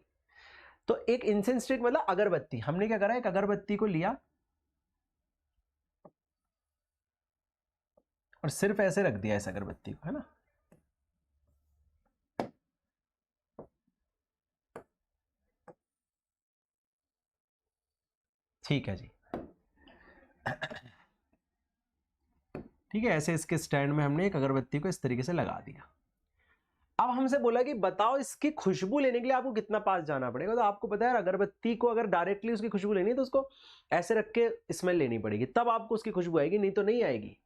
तो एक इंसेंस स्टिक मतलब अगरबत्ती, हमने क्या करा, एक अगरबत्ती को लिया और सिर्फ ऐसे रख दिया इस अगरबत्ती को, है ना। ठीक है जी, ठीक है, ऐसे इसके स्टैंड में हमने एक अगरबत्ती को इस तरीके से लगा दिया। अब हमसे बोला कि बताओ इसकी खुशबू लेने के लिए आपको कितना पास जाना पड़ेगा। तो आपको पता है अगरबत्ती को अगर डायरेक्टली उसकी खुशबू लेनी है तो उसको ऐसे रख के स्मेल लेनी पड़ेगी, तब आपको उसकी खुशबू आएगी, नहीं तो नहीं आएगी।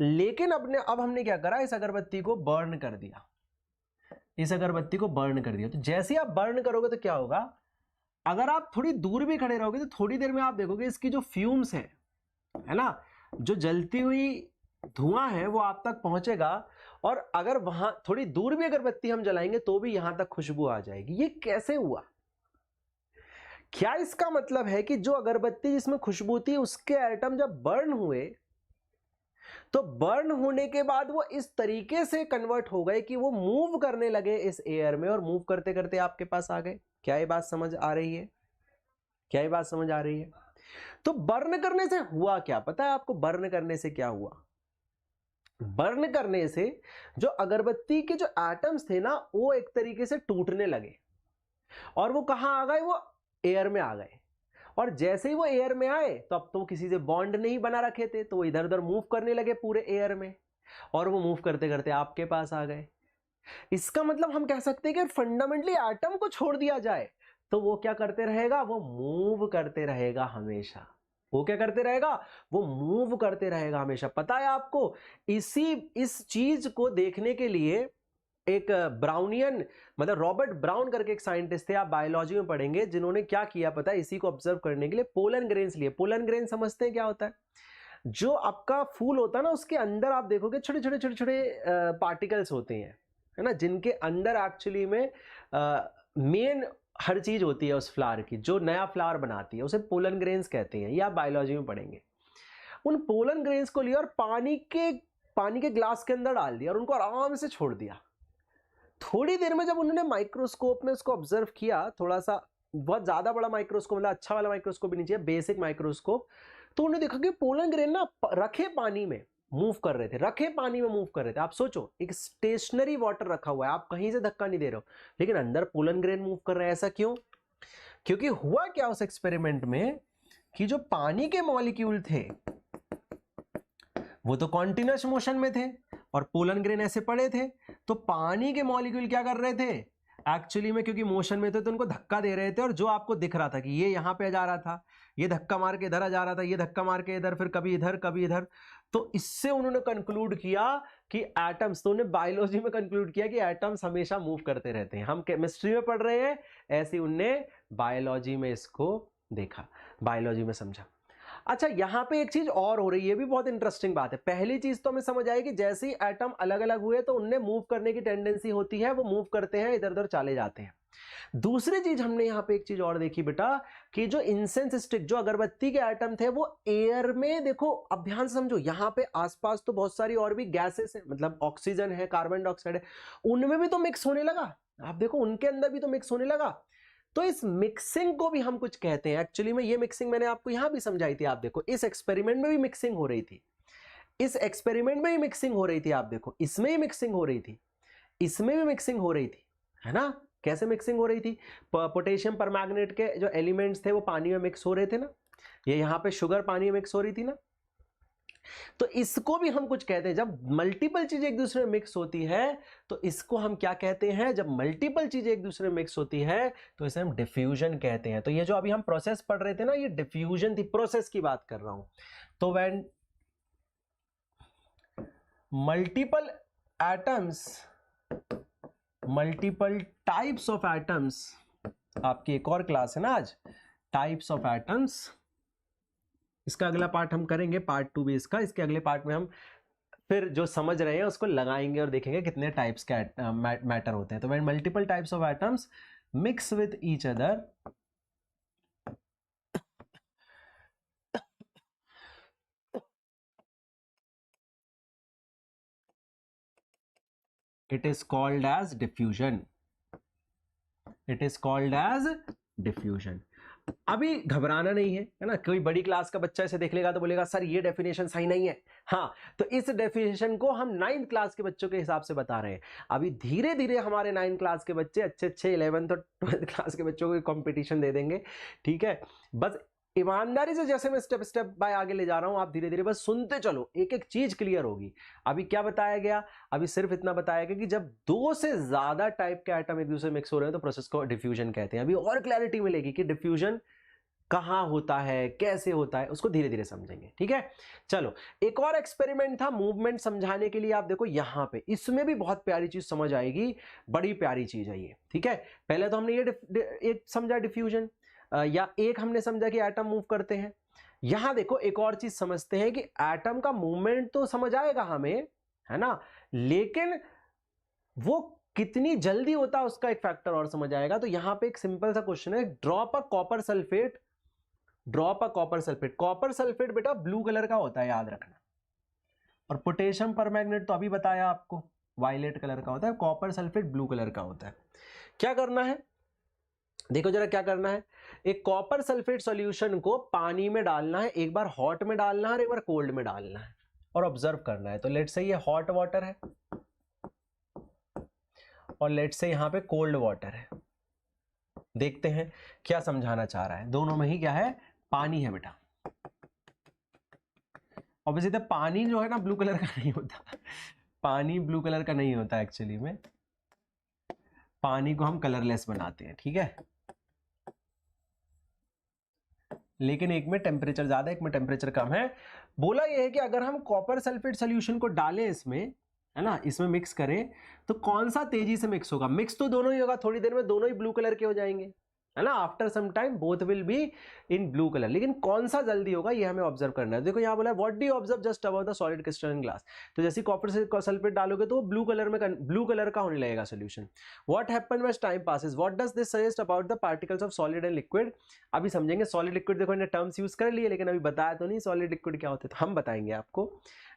लेकिन अब हमने क्या करा, इस अगरबत्ती को बर्न कर दिया, इस अगरबत्ती को बर्न कर दिया। तो जैसे ही आप बर्न करोगे तो क्या होगा, अगर आप थोड़ी दूर भी खड़े रहोगे तो थोड़ी देर में आप देखोगे इसकी जो फ्यूम्स है ना, जो जलती हुई धुआं है वो आप तक पहुंचेगा, और अगर वहां थोड़ी दूर भी अगरबत्ती हम जलाएंगे तो भी यहां तक खुशबू आ जाएगी। ये कैसे हुआ? क्या इसका मतलब है कि जो अगरबत्ती जिसमें खुशबू थी उसके एटम जब बर्न हुए तो बर्न होने के बाद वो इस तरीके से कन्वर्ट हो गए कि वो मूव करने लगे इस एयर में, और मूव करते करते आपके पास आ गए। क्या ये बात समझ आ रही है? क्या ये बात समझ आ रही है? तो बर्न करने से हुआ क्या, पता है आपको बर्न करने से क्या हुआ? बर्न करने से जो अगरबत्ती के जो एटम्स थे ना वो एक तरीके से टूटने लगे, और वो कहां आ गए, वो एयर में आ गए। और जैसे ही वो एयर में आए तो अब तो किसी से बॉन्ड नहीं बना रखे थे, तो वो इधर उधर मूव करने लगे पूरे एयर में, और वो मूव करते करते आपके पास आ गए। इसका मतलब हम कह सकते हैं कि फंडामेंटली एटम को छोड़ दिया जाए तो वो क्या करते रहेगा, वो मूव करते रहेगा हमेशा। वो क्या करते रहेगा, वो मूव करते रहेगा हमेशा। पता है आपको, इस चीज को देखने के लिए एक ब्राउनियन मतलब रॉबर्ट ब्राउन करके एक साइंटिस्ट थे, आप बायोलॉजी में पढ़ेंगे, जिन्होंने क्या किया पता है, इसी को ऑब्जर्व करने के लिए पोलन ग्रेन्स लिए। पोलन ग्रेन समझते हैं क्या होता है? जो आपका फूल होता है ना उसके अंदर आप देखोगे छोटे छोटे छोटे छोटे पार्टिकल्स होते हैं, है ना, जिनके अंदर एक्चुअली में मेन हर चीज होती है उस फ्लावर की, जो नया फ्लावर बनाती है, उसे पोलन ग्रेन्स कहते हैं। ये आप बायोलॉजी में पढ़ेंगे। उन पोलन ग्रेन्स को लिया और पानी के ग्लास के अंदर डाल दिया और उनको आराम से छोड़ दिया। थोड़ी देर में जब उन्होंने माइक्रोस्कोप में उसको ऑब्जर्व किया, थोड़ा सा बहुत ज्यादा बड़ा माइक्रोस्कोप, मतलब अच्छा वाला माइक्रोस्कोप भी नहीं चाहिए, बेसिक माइक्रोस्कोप, तो उन्होंने देखा कि पोलन ग्रेन ना रखे पानी में मूव कर रहे थे, रखे पानी में मूव कर रहे थे। आप सोचो एक स्टेशनरी वाटर रखा हुआ है, आप कहीं से धक्का नहीं दे रहे हो, लेकिन अंदर पोलन ग्रेन मूव कर रहे हैं। ऐसा क्यों? क्योंकि हुआ क्या उस एक्सपेरिमेंट में कि जो पानी के मॉलिक्यूल थे वो तो कॉन्टिन्यूअस मोशन में थे और पोलन ग्रेन ऐसे पड़े थे। तो पानी के मॉलिक्यूल क्या कर रहे थे एक्चुअली में, क्योंकि मोशन में थे तो उनको धक्का दे रहे थे, और जो आपको दिख रहा था कि ये यहां पे जा रहा था, ये धक्का मार के इधर जा रहा था, ये धक्का मार के इधर, फिर कभी इधर कभी इधर। तो इससे उन्होंने कंक्लूड किया कि एटम्स, तो उन्होंने बायोलॉजी में कंक्लूड किया कि एटम्स हमेशा मूव करते रहते हैं। हम केमिस्ट्री में पढ़ रहे हैं, ऐसे उनने बायोलॉजी में इसको देखा, बायोलॉजी में समझा। अच्छा, यहां पे एक चीज और हो रही है, भी बहुत इंटरेस्टिंग बात है। पहली चीज तो हमें समझ आई कि जैसे ही एटम अलग अलग हुए तो उनने मूव करने की टेंडेंसी होती है, वो मूव करते हैं, इधर उधर चले जाते हैं। दूसरी चीज हमने यहां पे एक चीज और देखी बेटा, कि जो इंसेंस स्टिक, जो अगरबत्ती के एटम थे, वो एयर में, देखो अब ध्यान से समझो, यहां पे आसपास तो बहुत सारी और भी गैसेस है, मतलब ऑक्सीजन है, कार्बन डाइऑक्साइड है, उनमें भी तो मिक्स होने लगा। आप देखो उनके अंदर भी तो मिक्स होने लगा। तो इस मिक्सिंग को भी हम कुछ कहते हैं। एक्चुअली में ये मिक्सिंग मैंने आपको यहां भी समझाई थी। आप देखो इस एक्सपेरिमेंट में भी मिक्सिंग हो रही थी, इस एक्सपेरिमेंट में ही मिक्सिंग हो रही थी। आप देखो इसमें ही मिक्सिंग हो रही थी, इसमें भी मिक्सिंग हो रही थी, है ना। कैसे मिक्सिंग हो रही थी? पोटेशियम परमैंगनेट के जो एलिमेंट्स थे वो पानी में मिक्स हो रहे थे ना, ये यहां पे शुगर पानी में मिक्स हो रही थी ना। तो इसको भी हम कुछ कहते हैं, जब मल्टीपल चीजें एक दूसरे में मिक्स होती है तो इसको हम क्या कहते हैं? जब मल्टीपल चीजें एक दूसरे में मिक्स होती है तो इसे हम डिफ्यूजन कहते हैं। तो ये जो अभी हम प्रोसेस पढ़ रहे थे ना, ये डिफ्यूजन थी, प्रोसेस की बात कर रहा हूं। तो when multiple atoms, multiple types of atoms, आपकी एक और क्लास है ना आज, टाइप्स ऑफ एटम्स। इसका अगला पार्ट हम करेंगे, पार्ट 2 भी इसका। इसके अगले पार्ट में हम फिर जो समझ रहे हैं उसको लगाएंगे और देखेंगे कितने टाइप्स के मैटर होते हैं। तो when multiple types of atoms mix with each other, it is called as diffusion, it is called as diffusion। अभी घबराना नहीं है ना। कोई बड़ी क्लास का बच्चा इसे देख लेगा तो बोलेगा सर ये डेफिनेशन सही नहीं है। हाँ, तो इस डेफिनेशन को हम 9th क्लास के बच्चों के हिसाब से बता रहे हैं। अभी धीरे धीरे हमारे 9th क्लास के बच्चे अच्छे अच्छे 11th और 12th क्लास के बच्चों को कंपटीशन दे देंगे, ठीक है। बस ईमानदारी से जैसे मैं स्टेप स्टेप बाय आगे ले जा रहा हूं, आप धीरे धीरे बस सुनते चलो, एक एक चीज क्लियर होगी। अभी क्या बताया गया? अभी सिर्फ इतना बताया गया कि जब 2 से ज्यादा टाइप के आइटम एक दूसरे में मिक्स हो रहे हैं तो प्रोसेस को डिफ्यूजन कहते हैं। अभी और क्लैरिटी मिलेगी कि डिफ्यूजन कहां होता है, कैसे होता है, उसको धीरे धीरे समझेंगे, ठीक है। चलो, एक और एक्सपेरिमेंट था मूवमेंट समझाने के लिए। आप देखो यहां पे, इसमें भी बहुत प्यारी चीज समझ आएगी, बड़ी प्यारी चीज है ये, ठीक है। पहले तो हमने ये एक समझा डिफ्यूजन, या एक हमने समझा कि एटम मूव करते हैं। यहां देखो एक और चीज समझते हैं कि एटम का मूवमेंट तो समझ आएगा हमें, है ना, लेकिन वो कितनी जल्दी होता है उसका एक फैक्टर और समझ आएगा। तो यहां पे एक सिंपल सा क्वेश्चन है, drop a copper sulphate, drop a copper sulphate. Copper sulphate बेटा ब्लू कलर का होता है, याद रखना। और पोटेशियम परमैंगनेट तो अभी बताया आपको, वायलेट कलर का होता है। कॉपर सल्फेट ब्लू कलर का होता है। क्या करना है, देखो जरा क्या करना है। एक कॉपर सल्फेट सॉल्यूशन को पानी में डालना है, एक बार हॉट में डालना है और एक बार कोल्ड में डालना है, और ऑब्जर्व करना है। तो लेट्स से ये हॉट वाटर है और लेट्स से यहां पे कोल्ड वाटर है। देखते हैं क्या समझाना चाह रहा है। दोनों में ही क्या है? पानी है बेटा। ऑब्वियसली पानी जो है ना ब्लू कलर का नहीं होता, पानी ब्लू कलर का नहीं होता एक्चुअली में। पानी को हम कलरलेस बनाते हैं, ठीक है। लेकिन एक में टेम्परेचर ज्यादा, एक में टेम्परेचर कम है। बोला यह है कि अगर हम कॉपर सल्फेट सॉल्यूशन को डालें इसमें, है ना, इसमें मिक्स करें, तो कौन सा तेजी से मिक्स होगा? मिक्स तो दोनों ही होगा, थोड़ी देर में दोनों ही ब्लू कलर के हो जाएंगे, है ना। After some time both will be in blue colour, लेकिन कौन सा जल्दी होगा ये हमें ऑब्जर्व करना है। देखो यहाँ बोला what do you observe just about the solid crystalline glass. तो जैसे कॉपर से सल्फेट डालोगे तो ब्लू कलर का होने लगेगा solution. What happen when time passes, what does this suggest about the particles of solid and liquid. अभी समझेंगे सॉलिड लिक्विड, देखो इन्हें टर्म्स यूज कर लिए लेकिन अभी बताया तो नहीं सॉलिड लिक्विड क्या होते, तो हम बताएंगे आपको।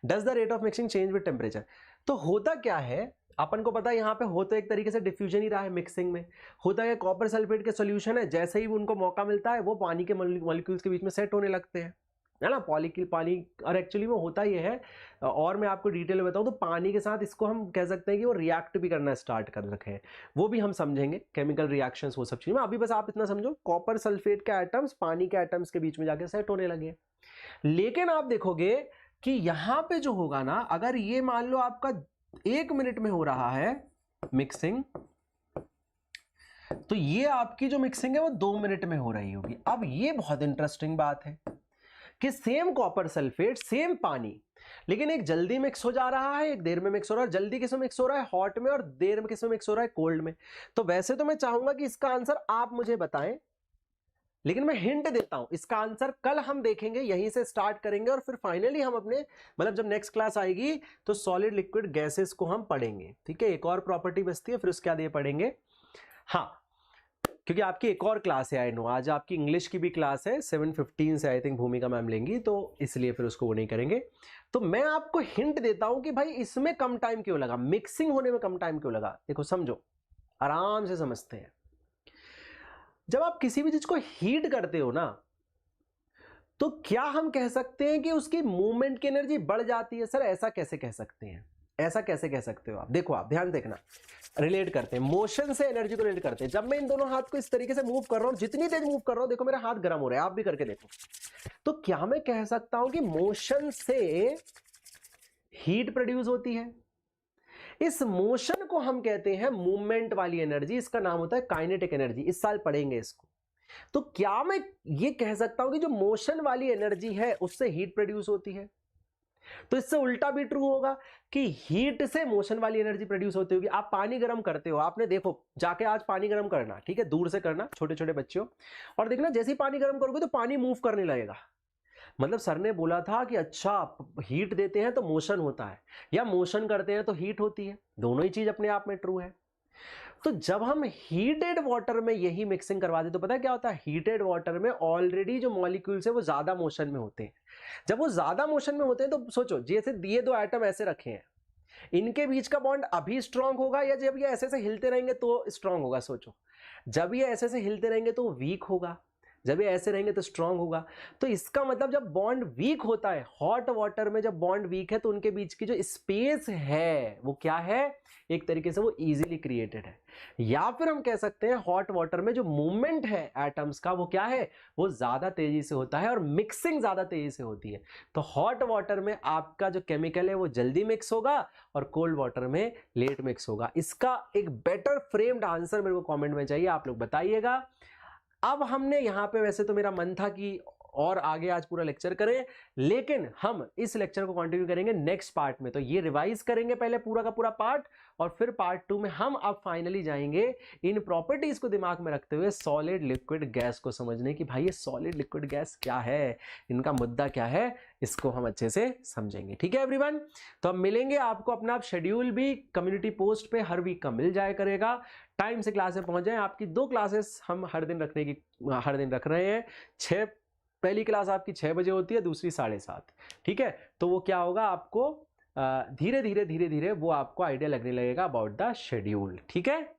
Does the rate of mixing change with temperature. तो होता क्या है, अपन को पता है यहाँ पे होता एक तरीके से डिफ्यूजन ही रहा है। मिक्सिंग में होता है कॉपर सल्फेट के सॉल्यूशन है, जैसे ही उनको मौका मिलता है वो पानी के मॉलिक्यूल्स के बीच में सेट होने लगते हैं, है ना, पानी। और एक्चुअली में होता ये है, और मैं आपको डिटेल में बताऊं तो पानी के साथ इसको हम कह सकते हैं कि वो रिएक्ट भी करना स्टार्ट कर रखे हैं, वो भी हम समझेंगे, केमिकल रिएक्शंस, वो सब चीजें। अभी बस आप इतना समझो, कॉपर सल्फेट के एटम्स पानी के एटम्स के बीच में जाके सेट होने लगे। लेकिन आप देखोगे कि यहां पे जो होगा ना, अगर ये मान लो आपका 1 मिनट में हो रहा है मिक्सिंग, तो ये आपकी जो मिक्सिंग है वो 2 मिनट में हो रही होगी। अब ये बहुत इंटरेस्टिंग बात है कि सेम कॉपर सल्फेट, सेम पानी, लेकिन एक जल्दी मिक्स हो जा रहा है, एक देर में मिक्स हो रहा है। जल्दी किस में मिक्स हो रहा है? हॉट में। और देर में किस में मिक्स हो रहा है? कोल्ड में। तो वैसे तो मैं चाहूंगा कि इसका आंसर आप मुझे बताएं, लेकिन मैं हिंट देता हूं, इसका आंसर कल हम देखेंगे, यहीं से स्टार्ट करेंगे और फिर फाइनली हम अपने, मतलब जब नेक्स्ट क्लास आएगी तो सॉलिड लिक्विड गैसेस को हम पढ़ेंगे, ठीक है। एक और प्रॉपर्टी बचती है, फिर उसके बाद ये पढ़ेंगे। हाँ, क्योंकि आपकी एक और क्लास है, आई नो, आज आपकी इंग्लिश की भी क्लास है 7:15 से, आई थिंक भूमिका मैम लेंगी, तो इसलिए फिर उसको वो नहीं करेंगे। तो मैं आपको हिंट देता हूं कि भाई इसमें कम टाइम क्यों लगा, मिक्सिंग होने में कम टाइम क्यों लगा। देखो समझो, आराम से समझते हैं। जब आप किसी भी चीज को हीट करते हो ना, तो क्या हम कह सकते हैं कि उसकी मूवमेंट की एनर्जी बढ़ जाती है? सर ऐसा कैसे कह सकते हैं, ऐसा कैसे कह सकते हो आप? देखो आप ध्यान देखना, रिलेट करते हैं, मोशन से एनर्जी को रिलेट करते हैं। जब मैं इन दोनों हाथ को इस तरीके से मूव कर रहा हूं, जितनी तेज मूव कर रहा हूं, देखो मेरा हाथ गर्म हो रहा है, आप भी करके देखो, तो क्या मैं कह सकता हूं कि मोशन से हीट प्रोड्यूस होती है? इस मोशन को हम कहते हैं मूवमेंट वाली एनर्जी, इसका नाम होता है काइनेटिक एनर्जी। इस साल पढ़ेंगे इसको। तो क्या मैं ये कह सकता हूं कि जो मोशन वाली एनर्जी है उससे हीट प्रोड्यूस होती है? तो इससे उल्टा भी ट्रू होगा कि हीट से मोशन वाली एनर्जी प्रोड्यूस होती होगी। आप पानी गर्म करते हो, आपने देखो जाके आज पानी गर्म करना, ठीक है, दूर से करना, छोटे छोटे बच्चों, और देखना जैसे ही पानी गर्म करोगे तो पानी मूव करने लगेगा। मतलब सर ने बोला था कि अच्छा हीट देते हैं तो मोशन होता है, या मोशन करते हैं तो हीट होती है। दोनों ही चीज अपने आप में ट्रू है। तो जब हम हीटेड वाटर में यही मिक्सिंग करवा दे तो पता है क्या होता है? हीटेड वाटर में ऑलरेडी जो मॉलिक्यूल्स है वो ज्यादा मोशन में होते हैं। जब वो ज्यादा मोशन में होते हैं तो सोचो, जैसे ये दो एटम ऐसे रखे हैं, इनके बीच का बॉन्ड अभी स्ट्रांग होगा या जब ये ऐसे से हिलते रहेंगे तो स्ट्रांग होगा? सोचो, जब ये ऐसे से हिलते रहेंगे तो वीक होगा, जब ये ऐसे रहेंगे तो स्ट्रांग होगा। तो इसका मतलब जब बॉन्ड वीक होता है, हॉट वाटर में जब बॉन्ड वीक है, तो उनके बीच की जो स्पेस है वो क्या है? एक तरीके से वो इजीली क्रिएटेड है। या फिर हम कह सकते हैं हॉट वाटर में जो मूवमेंट है एटम्स का वो क्या है? वो ज्यादा तेजी से होता है और मिक्सिंग ज्यादा तेजी से होती है। तो हॉट वाटर में आपका जो केमिकल है वो जल्दी मिक्स होगा और कोल्ड वाटर में लेट मिक्स होगा। इसका एक बेटर फ्रेम्ड आंसर मेरे को कमेंट में चाहिए, आप लोग बताइएगा। अब हमने यहां पे, वैसे तो मेरा मन था कि और आगे आज पूरा लेक्चर करें, लेकिन हम इस लेक्चर को कंटिन्यू करेंगे नेक्स्ट पार्ट में। तो ये रिवाइज करेंगे पहले पूरा का पूरा पार्ट, और फिर पार्ट 2 में हम अब फाइनली जाएंगे इन प्रॉपर्टीज को दिमाग में रखते हुए सॉलिड लिक्विड गैस को समझने की भाई ये सॉलिड लिक्विड गैस क्या है, इनका मुद्दा क्या है, इसको हम अच्छे से समझेंगे। ठीक है एवरीवन, तो अब मिलेंगे आपको। अपना शेड्यूल भी कम्युनिटी पोस्ट पे हर वीक का मिल जाया करेगा। टाइम से क्लास में पहुंच जाए। आपकी 2 क्लासेस हम हर दिन रख रहे हैं। पहली क्लास आपकी 6 बजे होती है, दूसरी 7:30। ठीक है, तो वो क्या होगा, आपको धीरे धीरे वो आपको आइडिया लगने लगेगा अबाउट द शेड्यूल। ठीक है,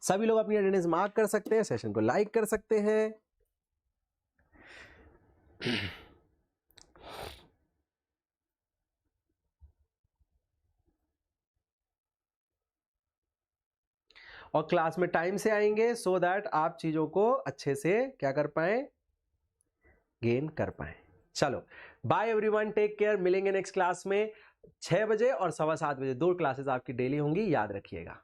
सभी लोग अपनी अटेंडेंस मार्क कर सकते हैं, सेशन को लाइक कर सकते हैं। और क्लास में टाइम से आएंगे सो दैट आप चीजों को अच्छे से क्या कर पाए, गेन कर पाए। चलो बाय एवरीवन, टेक केयर। मिलेंगे नेक्स्ट क्लास में 6 बजे और 7:15 बजे। 2 क्लासेस आपकी डेली होंगी, याद रखिएगा।